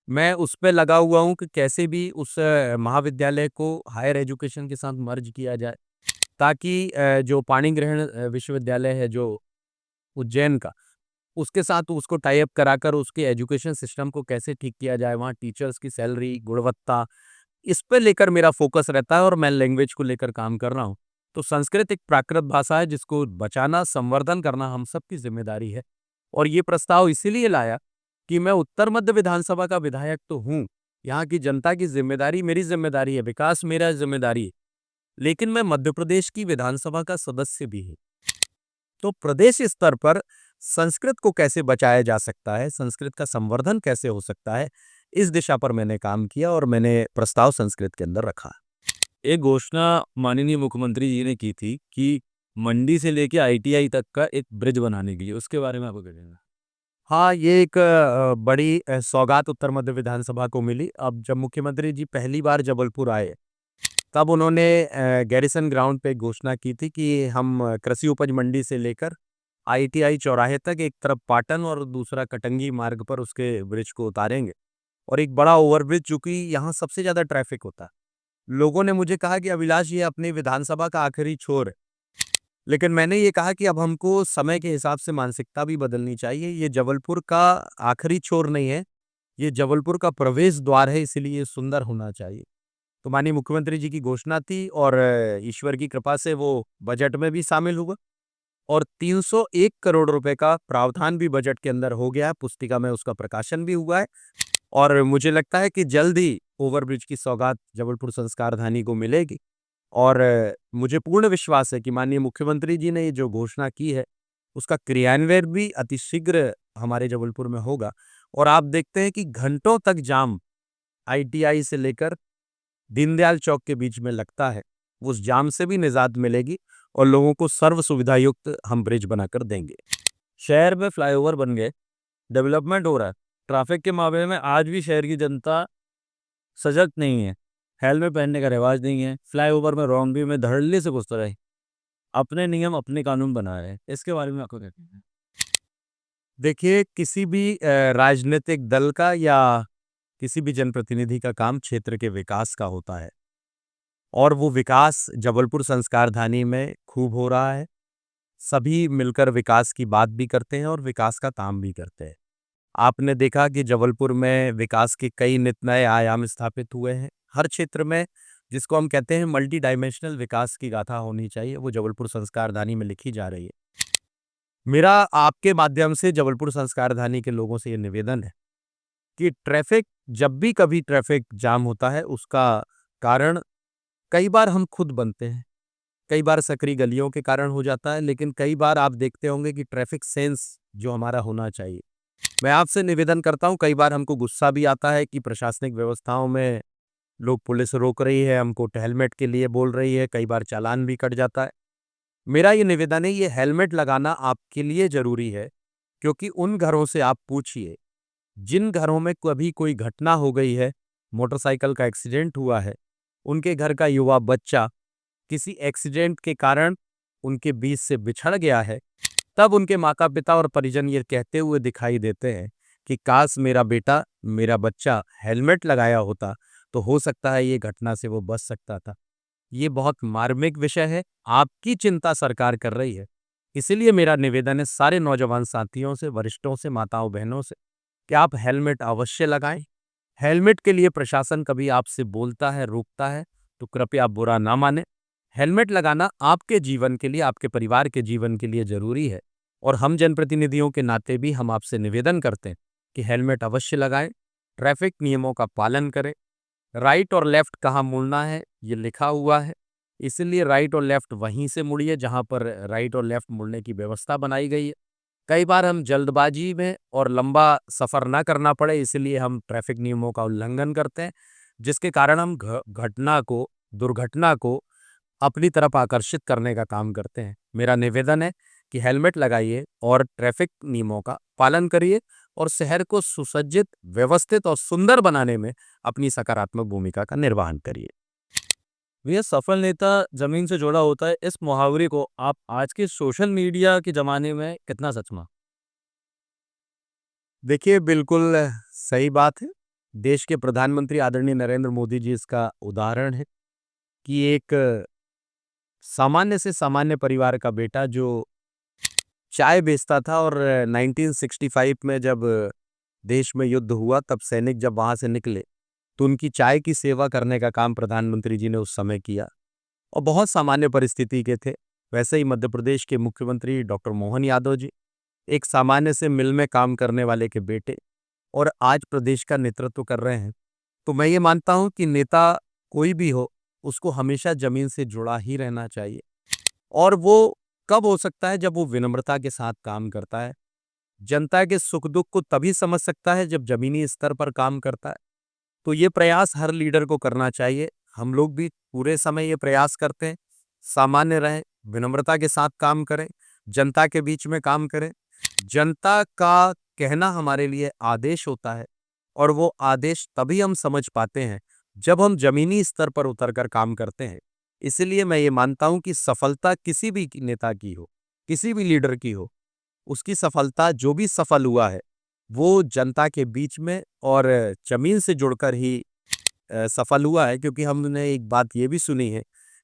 मैं उस पे लगा हुआ हूँ कि कैसे भी उस महाविद्यालय को हायर एजुकेशन के साथ मर्ज किया जाए, ताकि जो पाणी ग्रहण विश्वविद्यालय है जो उज्जैन का, उसके साथ उसको टाई अप कराकर उसके एजुकेशन सिस्टम को कैसे ठीक किया जाए, वहाँ टीचर्स की सैलरी, गुणवत्ता, इस पे लेकर मेरा फोकस रहता है और मैं लैंग्वेज को लेकर काम कर रहा हूँ। तो संस्कृत एक प्राकृत भाषा है जिसको बचाना, संवर्धन करना हम सबकी ज़िम्मेदारी है। और ये प्रस्ताव इसीलिए लाया कि मैं उत्तर मध्य विधानसभा का विधायक तो हूँ, यहाँ की जनता की ज़िम्मेदारी मेरी ज़िम्मेदारी है, विकास मेरा ज़िम्मेदारी है, लेकिन मैं मध्य प्रदेश की विधानसभा का सदस्य भी हूँ। तो प्रदेश स्तर पर संस्कृत को कैसे बचाया जा सकता है, संस्कृत का संवर्धन कैसे हो सकता है, इस दिशा पर मैंने काम किया और मैंने प्रस्ताव संस्कृत के अंदर रखा। एक घोषणा माननीय मुख्यमंत्री जी ने की थी कि मंडी से लेके आईटीआई तक का एक ब्रिज बनाने के लिए, उसके बारे में आपको क्या कहना है? हाँ, ये एक बड़ी सौगात उत्तर मध्य विधानसभा को मिली। अब जब मुख्यमंत्री जी पहली बार जबलपुर आए, तब उन्होंने गैरिसन ग्राउंड पे घोषणा की थी कि हम कृषि उपज मंडी से लेकर आईटीआई चौराहे तक एक तरफ पाटन और दूसरा कटंगी मार्ग पर उसके ब्रिज को उतारेंगे, और एक बड़ा ओवरब्रिज, चूंकि यहाँ सबसे ज्यादा ट्रैफिक होता है। लोगों ने मुझे कहा कि अभिलाष, ये अपनी विधानसभा का आखिरी छोर है, लेकिन मैंने ये कहा कि अब हमको समय के हिसाब से मानसिकता भी बदलनी चाहिए। ये जबलपुर का आखिरी छोर नहीं है, ये जबलपुर का प्रवेश द्वार है, इसलिए ये सुंदर होना चाहिए। तो माननीय मुख्यमंत्री जी की घोषणा थी और ईश्वर की कृपा से वो बजट में भी शामिल हुआ, और 301 करोड़ रुपए का प्रावधान भी बजट के अंदर हो गया है। पुस्तिका में उसका प्रकाशन भी हुआ है, और मुझे लगता है कि जल्द ही ओवरब्रिज की सौगात जबलपुर संस्कारधानी को मिलेगी। और मुझे पूर्ण विश्वास है कि माननीय मुख्यमंत्री जी ने ये जो घोषणा की है, उसका क्रियान्वयन भी अतिशीघ्र हमारे जबलपुर में होगा। और आप देखते हैं कि घंटों तक जाम आईटीआई से लेकर दीनदयाल चौक के बीच में लगता है, उस जाम से भी निजात मिलेगी और लोगों को सर्व सुविधा युक्त हम ब्रिज बनाकर देंगे। शहर में फ्लाईओवर बन गए, डेवलपमेंट हो रहा है, ट्रैफिक के मामले में आज भी शहर की जनता सजग नहीं है, हेलमेट पहनने का रिवाज नहीं है, फ्लाईओवर में रौंदगी में धड़ल्ले से घुस रहे हैं, अपने नियम अपने कानून बना रहे हैं, इसके बारे में आपको क्या कहना है? देखिए, किसी भी राजनीतिक दल का या किसी भी जनप्रतिनिधि का काम क्षेत्र के विकास का होता है। और वो विकास जबलपुर संस्कारधानी में खूब हो रहा है। सभी मिलकर विकास की बात भी करते हैं और विकास का काम भी करते हैं। आपने देखा कि जबलपुर में विकास के कई नित नए आयाम स्थापित हुए हैं। हर क्षेत्र में जिसको हम कहते हैं मल्टी डायमेंशनल विकास की गाथा होनी चाहिए, वो जबलपुर संस्कारधानी में लिखी जा रही है। मेरा आपके माध्यम से जबलपुर संस्कारधानी के लोगों से ये निवेदन है कि ट्रैफिक, जब भी कभी ट्रैफिक जाम होता है, उसका कारण कई बार हम खुद बनते हैं, कई बार सकरी गलियों के कारण हो जाता है, लेकिन कई बार आप देखते होंगे कि ट्रैफिक सेंस जो हमारा होना चाहिए। मैं आपसे निवेदन करता हूँ, कई बार हमको गुस्सा भी आता है कि प्रशासनिक व्यवस्थाओं में लोग, पुलिस रोक रही है, हमको हेलमेट के लिए बोल रही है, कई बार चालान भी कट जाता है। मेरा ये निवेदन है, ये हेलमेट लगाना आपके लिए ज़रूरी है, क्योंकि उन घरों से आप पूछिए, जिन घरों में कभी कोई घटना हो गई है, मोटरसाइकिल का एक्सीडेंट हुआ है, उनके घर का युवा बच्चा किसी एक्सीडेंट के कारण उनके बीच से बिछड़ गया है, तब उनके माता-पिता और परिजन ये कहते हुए दिखाई देते हैं कि काश मेरा बेटा, मेरा बच्चा हेलमेट लगाया होता, तो हो सकता है ये घटना से वो बच सकता था। ये बहुत मार्मिक विषय है, आपकी चिंता सरकार कर रही है। इसीलिए मेरा निवेदन है सारे नौजवान साथियों से, वरिष्ठों से, माताओं-बहनों से कि आप हेलमेट अवश्य लगाएँ। हेलमेट के लिए प्रशासन कभी आपसे बोलता है, रोकता है, तो कृपया बुरा ना मानें। हेलमेट लगाना आपके जीवन के लिए, आपके परिवार के जीवन के लिए ज़रूरी है और हम जनप्रतिनिधियों के नाते भी हम आपसे निवेदन करते हैं कि हेलमेट अवश्य लगाएँ, ट्रैफिक नियमों का पालन करें। राइट और लेफ्ट कहाँ मुड़ना है, ये लिखा हुआ है, इसलिए राइट और लेफ्ट वहीं से मुड़िए जहाँ पर राइट और लेफ्ट मुड़ने की व्यवस्था बनाई गई है। कई बार हम जल्दबाजी में और लंबा सफ़र ना करना पड़े, इसलिए हम ट्रैफिक नियमों का उल्लंघन करते हैं, जिसके कारण हम दुर्घटना को अपनी तरफ आकर्षित करने का काम करते हैं। मेरा निवेदन है कि हेलमेट लगाइए और ट्रैफिक नियमों का पालन करिए और शहर को सुसज्जित, व्यवस्थित और सुंदर बनाने में अपनी सकारात्मक भूमिका का निर्वहन करिए। भैया, सफल नेता जमीन से जुड़ा होता है, इस मुहावरे को आप आज के सोशल मीडिया के ज़माने में कितना सच मा? देखिए, बिल्कुल सही बात है। देश के प्रधानमंत्री आदरणीय नरेंद्र मोदी जी इसका उदाहरण है कि एक सामान्य से सामान्य परिवार का बेटा जो चाय बेचता था और 1965 में जब देश में युद्ध हुआ, तब सैनिक जब वहाँ से निकले, तो उनकी चाय की सेवा करने का काम प्रधानमंत्री जी ने उस समय किया और बहुत सामान्य परिस्थिति के थे। वैसे ही मध्य प्रदेश के मुख्यमंत्री डॉक्टर मोहन यादव जी, एक सामान्य से मिल में काम करने वाले के बेटे, और आज प्रदेश का नेतृत्व कर रहे हैं। तो मैं ये मानता हूँ कि नेता कोई भी हो, उसको हमेशा ज़मीन से जुड़ा ही रहना चाहिए और वो कब हो सकता है, जब वो विनम्रता के साथ काम करता है। जनता के सुख-दुःख को तभी समझ सकता है जब ज़मीनी स्तर पर काम करता है। तो ये प्रयास हर लीडर को करना चाहिए। हम लोग भी पूरे समय ये प्रयास करते हैं, सामान्य रहें, विनम्रता के साथ काम करें, जनता के बीच में काम करें। जनता का कहना हमारे लिए आदेश होता है और वो आदेश तभी हम समझ पाते हैं, जब हम ज़मीनी स्तर पर उतरकर काम करते हैं। इसलिए मैं ये मानता हूँ कि सफलता किसी भी नेता की हो, किसी भी लीडर की हो, उसकी सफलता, जो भी सफल हुआ है, वो जनता के बीच में और ज़मीन से जुड़कर ही सफल हुआ है, क्योंकि हमने एक बात ये भी सुनी है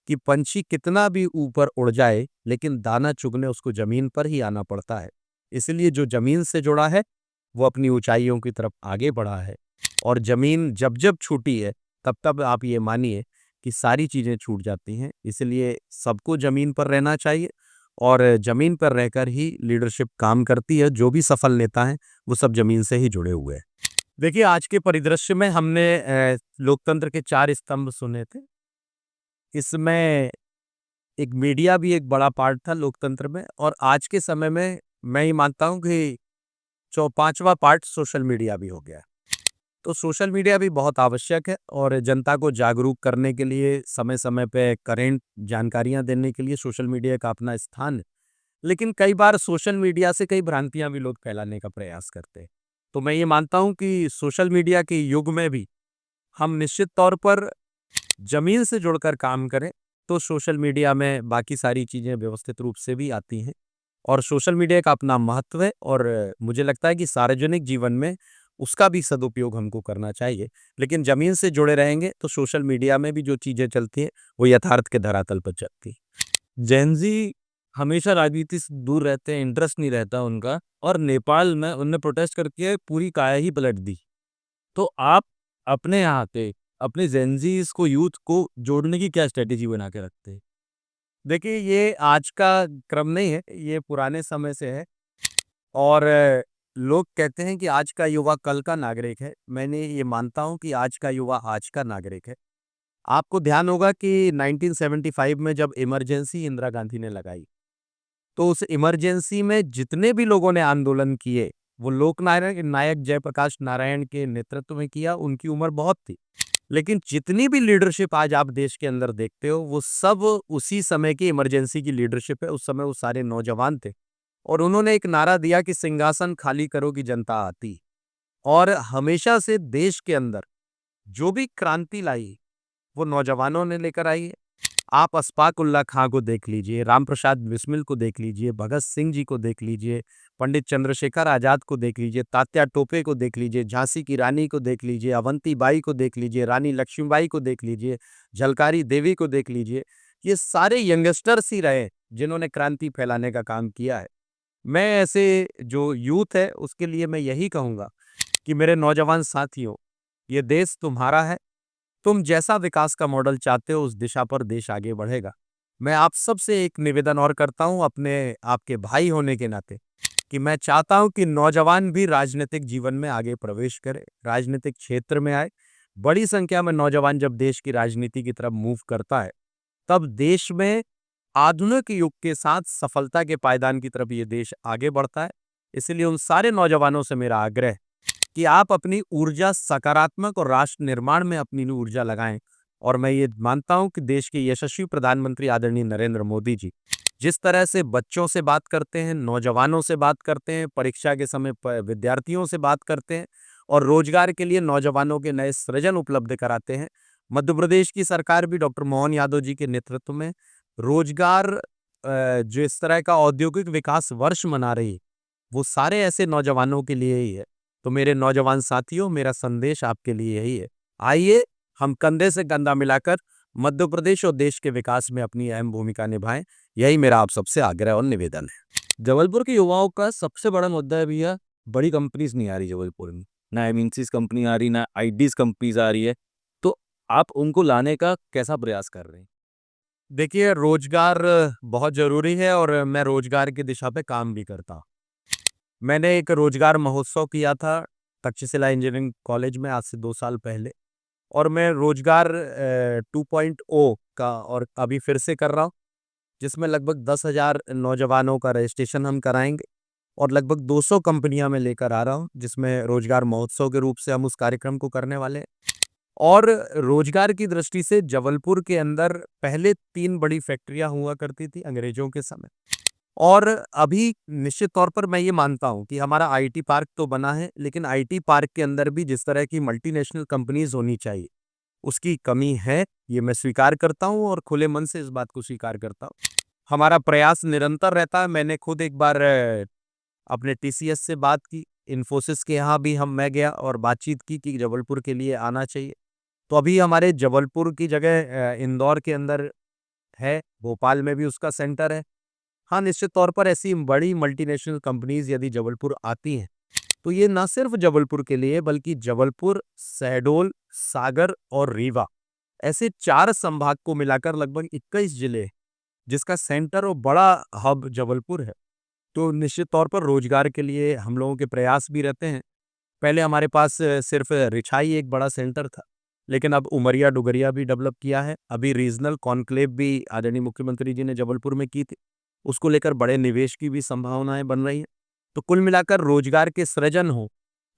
कि पंछी कितना भी ऊपर उड़ जाए, लेकिन दाना चुगने उसको ज़मीन पर ही आना पड़ता है। इसलिए जो ज़मीन से जुड़ा है, वो अपनी ऊँचाइयों की तरफ आगे बढ़ा है और ज़मीन जब-जब छूटी है, तब-तब आप ये मानिए कि सारी चीज़ें छूट जाती हैं। इसलिए सबको ज़मीन पर रहना चाहिए और ज़मीन पर रहकर ही लीडरशिप काम करती है। जो भी सफल नेता हैं, वो सब ज़मीन से ही जुड़े हुए हैं। देखिए, आज के परिदृश्य में हमने लोकतंत्र के 4 स्तंभ सुने थे। इसमें एक मीडिया भी एक बड़ा पार्ट था लोकतंत्र में और आज के समय में मैं ये मानता हूँ कि 5वां पार्ट सोशल मीडिया भी हो गया है। तो सोशल मीडिया भी बहुत आवश्यक है और जनता को जागरूक करने के लिए, समय-समय पे करंट जानकारियाँ देने के लिए सोशल मीडिया का अपना स्थान है। लेकिन कई बार सोशल मीडिया से कई भ्रांतियाँ भी लोग फैलाने का प्रयास करते हैं। तो मैं ये मानता हूँ कि सोशल मीडिया के युग में भी हम निश्चित तौर पर ज़मीन से जुड़कर काम करें, तो सोशल मीडिया में बाकी सारी चीज़ें व्यवस्थित रूप से भी आती हैं और सोशल मीडिया का अपना महत्व है और मुझे लगता है कि सार्वजनिक जीवन में उसका भी सदुपयोग हमको करना चाहिए। लेकिन ज़मीन से जुड़े रहेंगे तो सोशल मीडिया में भी जो चीज़ें चलती हैं, वो यथार्थ के धरातल पर चलती हैं। जैन ज़ी हमेशा राजनीति से दूर रहते हैं, इंटरेस्ट नहीं रहता उनका, और नेपाल में उनने प्रोटेस्ट करके पूरी काया ही पलट दी। तो आप अपने यहाँ पे अपने जेन ज़ीज़ को, यूथ को जोड़ने की क्या स्ट्रैटेजी बना के रखते हैं? देखिए, ये आज का क्रम नहीं है, ये पुराने समय से है। और लोग कहते हैं कि आज का युवा कल का नागरिक है। मैंने ये मानता हूँ कि आज का युवा आज का नागरिक है। आपको ध्यान होगा कि 1975 में जब इमरजेंसी इंदिरा गांधी ने लगाई, तो उस इमरजेंसी में जितने भी लोगों ने आंदोलन किए, वो लोकनायक नायक जयप्रकाश नारायण के नेतृत्व में किया। उनकी उम्र बहुत थी। लेकिन जितनी भी लीडरशिप आज आप देश के अंदर देखते हो, वो सब उसी समय की इमरजेंसी की लीडरशिप है। उस समय वो सारे नौजवान थे और उन्होंने एक नारा दिया कि सिंहासन खाली करोगी जनता आती। और हमेशा से देश के अंदर जो भी क्रांति लाई, वो नौजवानों ने लेकर आई है। आप अशफाक उल्लाह खां को देख लीजिए, राम प्रसाद बिस्मिल को देख लीजिए, भगत सिंह जी को देख लीजिए, पंडित चंद्रशेखर आजाद को देख लीजिए, तात्या टोपे को देख लीजिए, झांसी की रानी को देख लीजिए, अवंती बाई को देख लीजिए, रानी लक्ष्मीबाई को देख लीजिए, झलकारी देवी को देख लीजिए। ये सारे यंगस्टर्स ही रहे जिन्होंने क्रांति फैलाने का काम किया है। मैं ऐसे जो यूथ है उसके लिए मैं यही कहूँगा कि मेरे नौजवान साथियों, ये देश तुम्हारा है। तुम जैसा विकास का मॉडल चाहते हो, उस दिशा पर देश आगे बढ़ेगा। मैं आप सबसे एक निवेदन और करता हूँ अपने आपके भाई होने के नाते, कि मैं चाहता हूँ कि नौजवान भी राजनीतिक जीवन में आगे प्रवेश करे, राजनीतिक क्षेत्र में आए। बड़ी संख्या में नौजवान जब देश की राजनीति की तरफ मूव करता है, तब देश में आधुनिक युग के साथ सफलता के पायदान की तरफ ये देश आगे बढ़ता है। इसलिए उन सारे नौजवानों से मेरा आग्रह है कि आप अपनी ऊर्जा सकारात्मक और राष्ट्र निर्माण में अपनी ऊर्जा लगाएं। और मैं ये मानता हूं कि देश के यशस्वी प्रधानमंत्री आदरणीय नरेंद्र मोदी जी जिस तरह से बच्चों से बात करते हैं, नौजवानों से बात करते हैं, परीक्षा के समय विद्यार्थियों से बात करते हैं और रोजगार के लिए नौजवानों के नए सृजन उपलब्ध कराते हैं। मध्य प्रदेश की सरकार भी डॉक्टर मोहन यादव जी के नेतृत्व में रोजगार जो इस तरह का औद्योगिक विकास वर्ष मना रही है, वो सारे ऐसे नौजवानों के लिए ही है। तो मेरे नौजवान साथियों, मेरा संदेश आपके लिए यही है। आइए हम कंधे से कंधा मिलाकर मध्य प्रदेश और देश के विकास में अपनी अहम भूमिका निभाएं। यही मेरा आप सबसे आग्रह और निवेदन है। जबलपुर के युवाओं का सबसे बड़ा मुद्दा है भैया, बड़ी कंपनीज नहीं आ रही जबलपुर में। ना एमएनसीज कंपनी आ रही, ना आईटीज कंपनीज आ रही है। तो आप उनको लाने का कैसा प्रयास कर रहे हैं? देखिए, रोजगार बहुत ज़रूरी है और मैं रोजगार की दिशा पे काम भी करता हूँ। मैंने एक रोजगार महोत्सव किया था तक्षशिला इंजीनियरिंग कॉलेज में आज से 2 साल पहले, और मैं रोजगार 2.0 का और अभी फिर से कर रहा हूँ, जिसमें लगभग 10,000 नौजवानों का रजिस्ट्रेशन हम कराएंगे और लगभग 200 कंपनियां मैं लेकर आ रहा हूँ, जिसमें रोजगार महोत्सव के रूप से हम उस कार्यक्रम को करने वाले हैं। और रोजगार की दृष्टि से जबलपुर के अंदर पहले 3 बड़ी फैक्ट्रियां हुआ करती थी अंग्रेजों के समय, और अभी निश्चित तौर पर मैं ये मानता हूँ कि हमारा आईटी पार्क तो बना है, लेकिन आईटी पार्क के अंदर भी जिस तरह की मल्टीनेशनल कंपनीज होनी चाहिए, उसकी कमी है। ये मैं स्वीकार करता हूँ और खुले मन से इस बात को स्वीकार करता हूँ। हमारा प्रयास निरंतर रहता है। मैंने खुद एक बार अपने टीसीएस से बात की, इन्फोसिस के यहाँ भी मैं गया और बातचीत की कि जबलपुर के लिए आना चाहिए। तो अभी हमारे जबलपुर की जगह इंदौर के अंदर है, भोपाल में भी उसका सेंटर है। हाँ, निश्चित तौर पर ऐसी बड़ी मल्टीनेशनल कंपनीज यदि जबलपुर आती हैं, तो ये ना सिर्फ जबलपुर के लिए बल्कि जबलपुर, शहडोल, सागर और रीवा, ऐसे 4 संभाग को मिलाकर लगभग 21 जिले, जिसका सेंटर और बड़ा हब जबलपुर है। तो निश्चित तौर पर रोजगार के लिए हम लोगों के प्रयास भी रहते हैं। पहले हमारे पास सिर्फ रिछाई एक बड़ा सेंटर था, लेकिन अब उमरिया, डुगरिया भी डेवलप किया है। अभी रीजनल कॉन्क्लेव भी आदरणीय मुख्यमंत्री जी ने जबलपुर में की थी। उसको लेकर बड़े निवेश की भी संभावनाएं बन रही हैं। तो कुल मिलाकर रोजगार के सृजन हो,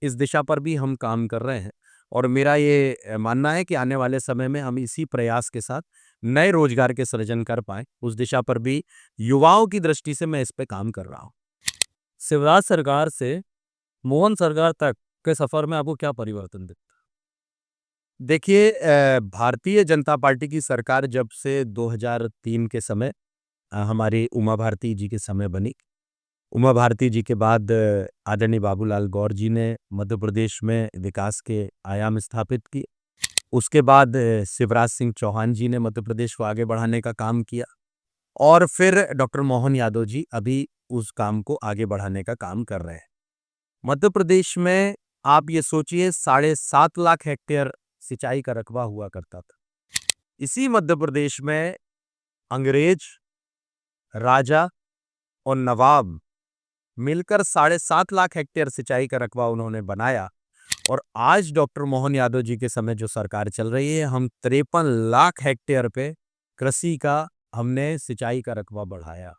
इस दिशा पर भी हम काम कर रहे हैं। और मेरा ये मानना है कि आने वाले समय में हम इसी प्रयास के साथ नए रोजगार के सृजन कर पाएँ। उस दिशा पर भी युवाओं की दृष्टि से मैं इस पे काम कर रहा हूँ। शिवराज सरकार से मोहन सरकार तक के सफर में आपको क्या परिवर्तन दिखता देखिए, भारतीय जनता पार्टी की सरकार जब से 2003 के समय हमारी उमा भारती जी के समय बनी, उमा भारती जी के बाद आदरणीय बाबूलाल गौर जी ने मध्य प्रदेश में विकास के आयाम स्थापित किए। उसके बाद शिवराज सिंह चौहान जी ने मध्य प्रदेश को आगे बढ़ाने का काम किया और फिर डॉक्टर मोहन यादव जी अभी उस काम को आगे बढ़ाने का काम कर रहे हैं। मध्य प्रदेश में आप ये सोचिए 7.5 लाख हेक्टेयर सिंचाई का रकबा हुआ करता था। इसी मध्य प्रदेश में अंग्रेज, राजा और नवाब मिलकर 7.5 लाख हेक्टेयर सिंचाई का रकबा उन्होंने बनाया और आज डॉक्टर मोहन यादव जी के समय जो सरकार चल रही है, हम 53 लाख हेक्टेयर पे कृषि का हमने सिंचाई का रकबा बढ़ाया।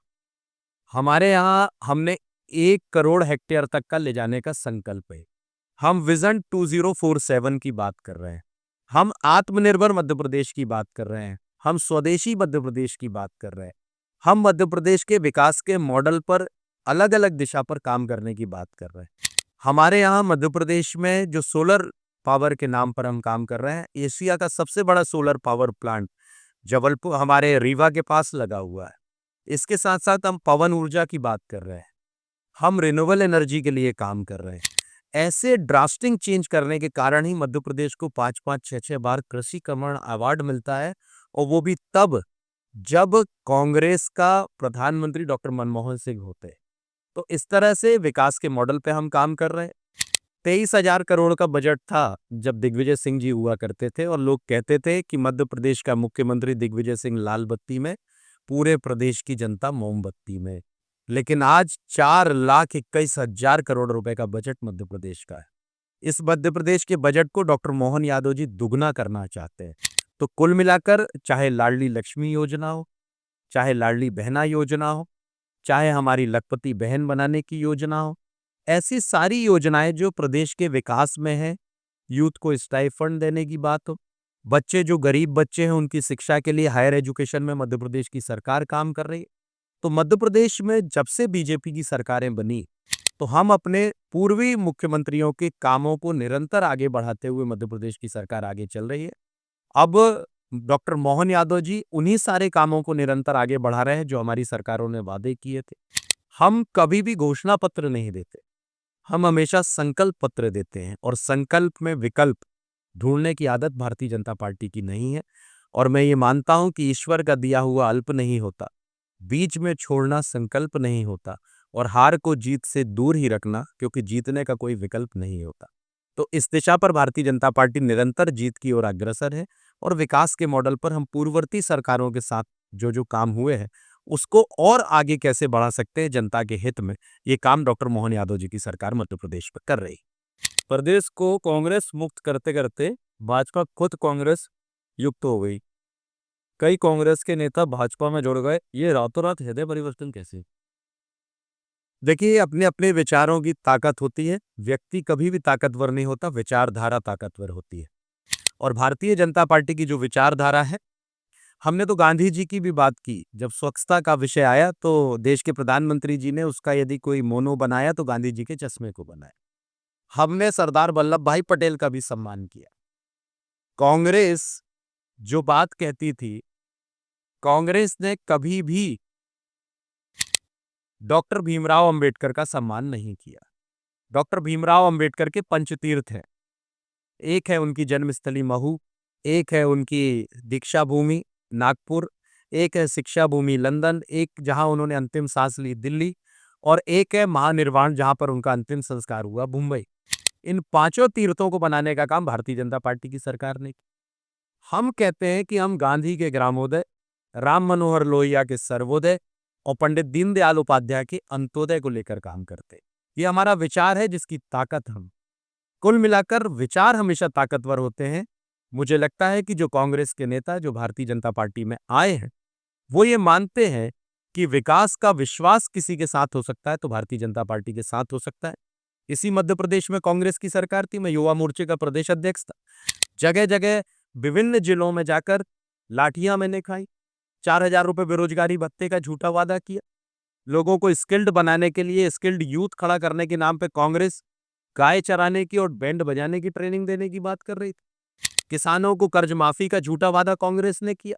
हमारे यहाँ हमने 1 करोड़ हेक्टेयर तक का ले जाने का संकल्प है। हम विजन 2047 की बात कर रहे हैं। हम आत्मनिर्भर मध्य प्रदेश की बात कर रहे हैं। हम स्वदेशी मध्य प्रदेश की बात कर रहे हैं। हम मध्य प्रदेश के विकास के मॉडल पर अलग अलग दिशा पर काम करने की बात कर रहे हैं। हमारे यहाँ मध्य प्रदेश में जो सोलर पावर के नाम पर हम काम कर रहे हैं, एशिया का सबसे बड़ा सोलर पावर प्लांट जबलपुर हमारे रीवा के पास लगा हुआ है। इसके साथ साथ हम पवन ऊर्जा की बात कर रहे हैं। हम रिन्यूएबल एनर्जी के लिए काम कर रहे हैं। ऐसे ड्रास्टिक चेंज करने के कारण ही मध्य प्रदेश को 5-5, 6-6 बार कृषि कर्मण अवार्ड मिलता है और वो भी तब जब कांग्रेस का प्रधानमंत्री डॉक्टर मनमोहन सिंह होते। तो इस तरह से विकास के मॉडल पे हम काम कर रहे हैं। 23,000 करोड़ का बजट था जब दिग्विजय सिंह जी हुआ करते थे और लोग कहते थे कि मध्य प्रदेश का मुख्यमंत्री दिग्विजय सिंह लाल बत्ती में, पूरे प्रदेश की जनता मोमबत्ती में। लेकिन आज 4,21,000 करोड़ रुपए का बजट मध्य प्रदेश का है। इस मध्य प्रदेश के बजट को डॉक्टर मोहन यादव जी दुगना करना चाहते हैं। तो कुल मिलाकर चाहे लाडली लक्ष्मी योजना हो, चाहे लाडली बहना योजना हो, चाहे हमारी लखपति बहन बनाने की योजना हो, ऐसी सारी योजनाएं जो प्रदेश के विकास में है, यूथ को स्टाइफंड देने की बात हो, बच्चे जो गरीब बच्चे हैं उनकी शिक्षा के लिए हायर एजुकेशन में मध्य प्रदेश की सरकार काम कर रही है। तो मध्य प्रदेश में जब से बीजेपी की सरकारें बनी, तो हम अपने पूर्वी मुख्यमंत्रियों के कामों को निरंतर आगे बढ़ाते हुए मध्य प्रदेश की सरकार आगे चल रही है। अब डॉक्टर मोहन यादव जी उन्हीं सारे कामों को निरंतर आगे बढ़ा रहे हैं जो हमारी सरकारों ने वादे किए थे। हम कभी भी घोषणा पत्र नहीं देते, हम हमेशा संकल्प पत्र देते हैं और संकल्प में विकल्प ढूंढने की आदत भारतीय जनता पार्टी की नहीं है। और मैं ये मानता हूं कि ईश्वर का दिया हुआ अल्प नहीं होता, बीच में छोड़ना संकल्प नहीं होता और हार को जीत से दूर ही रखना, क्योंकि जीतने का कोई विकल्प नहीं होता। तो इस दिशा पर भारतीय जनता पार्टी निरंतर जीत की ओर अग्रसर है और विकास के मॉडल पर हम पूर्ववर्ती सरकारों के साथ जो जो काम हुए हैं उसको और आगे कैसे बढ़ा सकते हैं जनता के हित में, ये काम डॉक्टर मोहन यादव जी की सरकार मध्य प्रदेश में कर रही है। प्रदेश को कांग्रेस मुक्त करते करते भाजपा खुद कांग्रेस युक्त हो गई। कई कांग्रेस के नेता भाजपा में जुड़ गए। ये रातों रात हृदय परिवर्तन कैसे? देखिए, अपने अपने विचारों की ताकत होती है। व्यक्ति कभी भी ताकतवर नहीं होता, विचारधारा ताकतवर होती है। और भारतीय जनता पार्टी की जो विचारधारा है, हमने तो गांधी जी की भी बात की। जब स्वच्छता का विषय आया तो देश के प्रधानमंत्री जी ने उसका यदि कोई मोनो बनाया तो गांधी जी के चश्मे को बनाया। हमने सरदार वल्लभ भाई पटेल का भी सम्मान किया। कांग्रेस जो बात कहती थी, कांग्रेस ने कभी भी डॉक्टर भीमराव अंबेडकर का सम्मान नहीं किया। डॉक्टर भीमराव अंबेडकर के पंचतीर्थ हैं। एक है उनकी जन्मस्थली महू, एक है उनकी दीक्षा भूमि नागपुर, एक है शिक्षा भूमि लंदन, एक जहां उन्होंने अंतिम सांस ली दिल्ली, और एक है महानिर्वाण जहां पर उनका अंतिम संस्कार हुआ मुंबई। इन पांचों तीर्थों को बनाने का काम भारतीय जनता पार्टी की सरकार ने किया। हम कहते हैं कि हम गांधी के ग्रामोदय, राम मनोहर लोहिया के सर्वोदय और पंडित दीनदयाल उपाध्याय के अंत्योदय को लेकर काम करते हैं। ये हमारा विचार है जिसकी ताकत हम, कुल मिलाकर विचार हमेशा ताकतवर होते हैं। मुझे लगता है कि जो कांग्रेस के नेता जो भारतीय जनता पार्टी में आए हैं, वो ये मानते हैं कि विकास का विश्वास किसी के साथ हो सकता है तो भारतीय जनता पार्टी के साथ हो सकता है। इसी मध्य प्रदेश में कांग्रेस की सरकार थी, मैं युवा मोर्चे का प्रदेश अध्यक्ष था। जगह जगह विभिन्न जिलों में जाकर लाठियां मैंने खाई, 4,000 रुपए बेरोजगारी भत्ते का झूठा वादा किया, लोगों को स्किल्ड बनाने के लिए, स्किल्ड यूथ खड़ा करने के नाम पे कांग्रेस गाय चराने की और बैंड बजाने की ट्रेनिंग देने की बात कर रही थी। किसानों को कर्ज माफी का झूठा वादा कांग्रेस ने किया।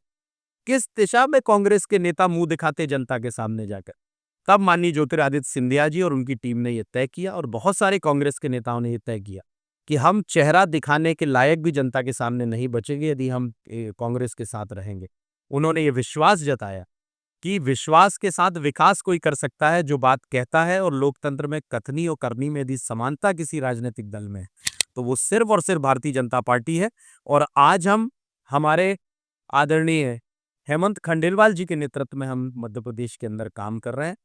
किस दिशा में कांग्रेस के नेता मुंह दिखाते जनता के सामने जाकर? तब माननीय ज्योतिरादित्य सिंधिया जी और उनकी टीम ने यह तय किया और बहुत सारे कांग्रेस के नेताओं ने यह तय किया कि हम चेहरा दिखाने के लायक भी जनता के सामने नहीं बचेंगे यदि हम कांग्रेस के साथ रहेंगे। उन्होंने ये विश्वास जताया कि विश्वास के साथ विकास कोई कर सकता है जो बात कहता है, और लोकतंत्र में कथनी और करनी में यदि समानता किसी राजनीतिक दल में है तो वो सिर्फ और सिर्फ भारतीय जनता पार्टी है। और आज हम हमारे आदरणीय हेमंत खंडेलवाल जी के नेतृत्व में हम मध्य प्रदेश के अंदर काम कर रहे हैं।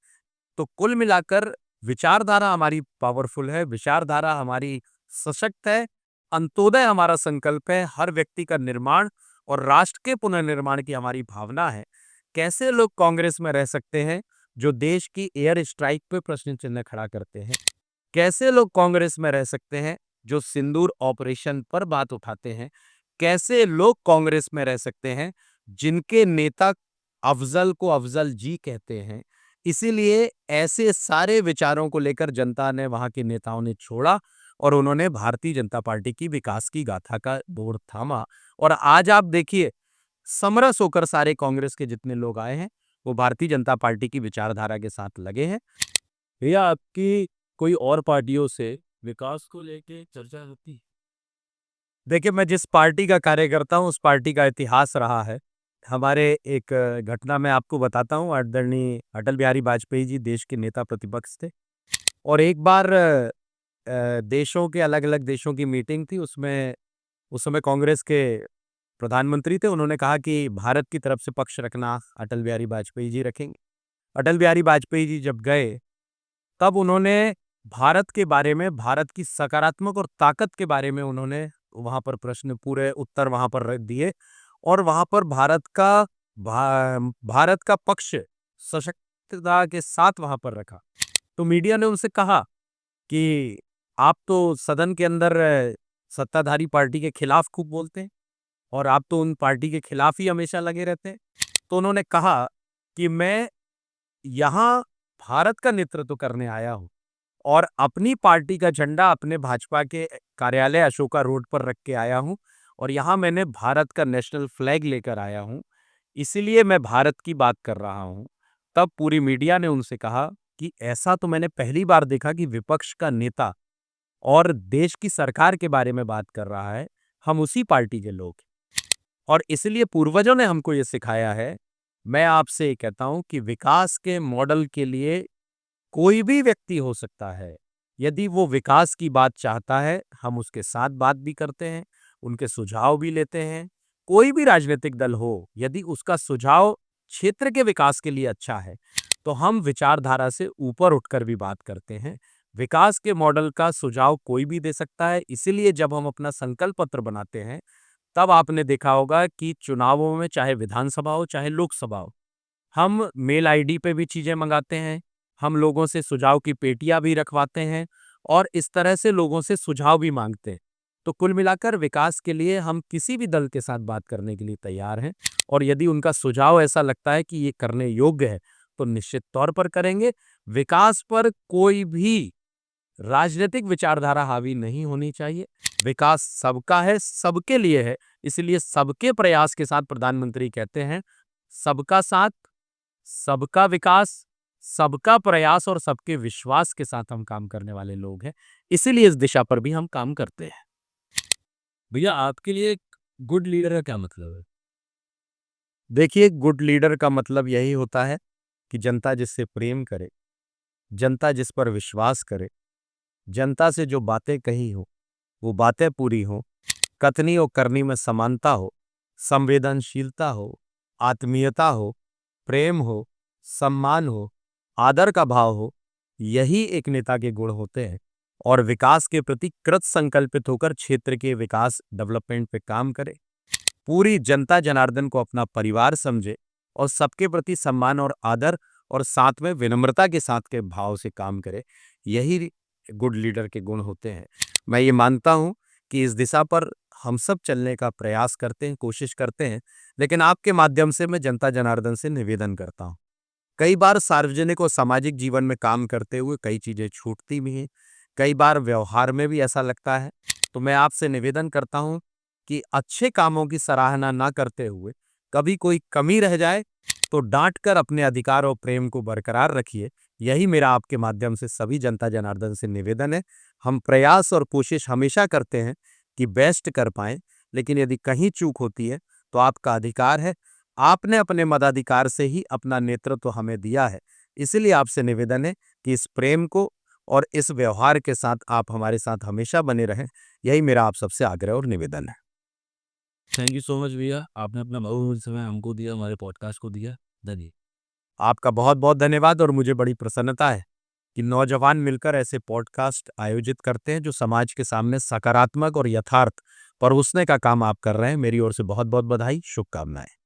तो कुल मिलाकर विचारधारा हमारी पावरफुल है, विचारधारा हमारी सशक्त है, अंत्योदय हमारा संकल्प है, हर व्यक्ति का निर्माण और राष्ट्र के पुनर्निर्माण की हमारी भावना है। कैसे लोग कांग्रेस में रह सकते हैं जो देश की एयर स्ट्राइक पे प्रश्न चिन्ह खड़ा करते हैं? कैसे लोग कांग्रेस में रह सकते हैं जो सिंदूर ऑपरेशन पर बात उठाते हैं? कैसे लोग कांग्रेस में रह सकते हैं जिनके नेता अफजल को अफजल जी कहते हैं? इसीलिए ऐसे सारे विचारों को लेकर जनता ने, वहां के नेताओं ने छोड़ा और उन्होंने भारतीय जनता पार्टी की विकास की गाथा का दौर थामा। और आज आप देखिए, समरस होकर सारे कांग्रेस के जितने लोग आए हैं वो भारतीय जनता पार्टी की विचारधारा के साथ लगे हैं। भैया, आपकी कोई और पार्टियों से विकास को लेके चर्चा होती है? देखिए, मैं जिस पार्टी का कार्यकर्ता हूँ उस पार्टी का इतिहास रहा है। हमारे एक घटना मैं आपको बताता हूँ। आदरणीय अटल बिहारी वाजपेयी जी देश के नेता प्रतिपक्ष थे और एक बार देशों के, अलग अलग देशों की मीटिंग थी। उसमें उस समय कांग्रेस के प्रधानमंत्री थे। उन्होंने कहा कि भारत की तरफ से पक्ष रखना अटल बिहारी वाजपेयी जी रखेंगे। अटल बिहारी वाजपेयी जी जब गए तब उन्होंने भारत के बारे में, भारत की सकारात्मक और ताकत के बारे में उन्होंने वहां पर प्रश्न, पूरे उत्तर वहां पर रख दिए और वहां पर भारत का पक्ष सशक्तता के साथ वहां पर रखा। तो मीडिया ने उनसे कहा कि आप तो सदन के अंदर सत्ताधारी पार्टी के खिलाफ खूब बोलते हैं और आप तो उन पार्टी के खिलाफ ही हमेशा लगे रहते हैं। तो उन्होंने कहा कि मैं यहाँ भारत का नेतृत्व करने आया हूँ और अपनी पार्टी का झंडा अपने भाजपा के कार्यालय अशोका रोड पर रख के आया हूँ और यहाँ मैंने भारत का नेशनल फ्लैग लेकर आया हूँ, इसीलिए मैं भारत की बात कर रहा हूँ। तब पूरी मीडिया ने उनसे कहा कि ऐसा तो मैंने पहली बार देखा कि विपक्ष का नेता और देश की सरकार के बारे में बात कर रहा है। हम उसी पार्टी के लोग हैं और इसलिए पूर्वजों ने हमको ये सिखाया है। मैं आपसे ये कहता हूं कि विकास के मॉडल के लिए कोई भी व्यक्ति हो सकता है। यदि वो विकास की बात चाहता है, हम उसके साथ बात भी करते हैं, उनके सुझाव भी लेते हैं। कोई भी राजनीतिक दल हो, यदि उसका सुझाव क्षेत्र के विकास के लिए अच्छा है तो हम विचारधारा से ऊपर उठकर भी बात करते हैं। विकास के मॉडल का सुझाव कोई भी दे सकता है। इसीलिए जब हम अपना संकल्प पत्र बनाते हैं तब आपने देखा होगा कि चुनावों में, चाहे विधानसभा हो चाहे लोकसभा हो, हम मेल आईडी पे भी चीजें मंगाते हैं, हम लोगों से सुझाव की पेटियां भी रखवाते हैं और इस तरह से लोगों से सुझाव भी मांगते हैं। तो कुल मिलाकर विकास के लिए हम किसी भी दल के साथ बात करने के लिए तैयार हैं और यदि उनका सुझाव ऐसा लगता है कि ये करने योग्य है तो निश्चित तौर पर करेंगे। विकास पर कोई भी राजनीतिक विचारधारा हावी नहीं होनी चाहिए। विकास सबका है, सबके लिए है, इसलिए सबके प्रयास के साथ प्रधानमंत्री कहते हैं सबका साथ, सबका विकास, सबका प्रयास और सबके विश्वास के साथ हम काम करने वाले लोग हैं। इसीलिए इस दिशा पर भी हम काम करते हैं। भैया, आपके लिए गुड लीडर का क्या मतलब है? देखिए, गुड लीडर का मतलब यही होता है कि जनता जिससे प्रेम करे, जनता जिस पर विश्वास करे, जनता से जो बातें कही हो वो बातें पूरी हो, कथनी और करनी में समानता हो, संवेदनशीलता हो, आत्मीयता हो, प्रेम हो, सम्मान हो, आदर का भाव हो। यही एक नेता के गुण होते हैं और विकास के प्रति कृत संकल्पित होकर क्षेत्र के विकास, डेवलपमेंट पे काम करे, पूरी जनता जनार्दन को अपना परिवार समझे और सबके प्रति सम्मान और आदर और साथ में विनम्रता के साथ के भाव से काम करे। यही गुड लीडर के गुण होते हैं। मैं ये मानता हूँ कि इस दिशा पर हम सब चलने का प्रयास करते हैं, कोशिश करते हैं, लेकिन आपके माध्यम से मैं जनता जनार्दन से निवेदन करता हूँ। कई बार सार्वजनिक और सामाजिक जीवन में काम करते हुए कई चीजें छूटती भी हैं, कई बार व्यवहार में भी ऐसा लगता है। तो मैं आपसे निवेदन करता हूँ कि अच्छे कामों की सराहना ना करते हुए कभी कोई कमी रह जाए तो डांट कर अपने अधिकार और प्रेम को बरकरार रखिए। यही मेरा आपके माध्यम से सभी जनता जनार्दन से निवेदन है। हम प्रयास और कोशिश हमेशा करते हैं कि बेस्ट कर पाएं, लेकिन यदि कहीं चूक होती है तो आपका अधिकार है। आपने अपने मताधिकार से ही अपना नेतृत्व हमें दिया है, इसलिए आपसे निवेदन है कि इस प्रेम को और इस व्यवहार के साथ आप हमारे साथ हमेशा बने रहें। यही मेरा आप सबसे आग्रह और निवेदन है। थैंक यू सो मच भैया, आपने अपना बहुमूल्य समय हमको दिया, हमारे पॉडकास्ट को दिया। धन्यवाद। आपका बहुत बहुत धन्यवाद। और मुझे बड़ी प्रसन्नता है कि नौजवान मिलकर ऐसे पॉडकास्ट आयोजित करते हैं जो समाज के सामने सकारात्मक और यथार्थ परोसने का काम आप कर रहे हैं। मेरी ओर से बहुत बहुत बधाई, शुभकामनाएं।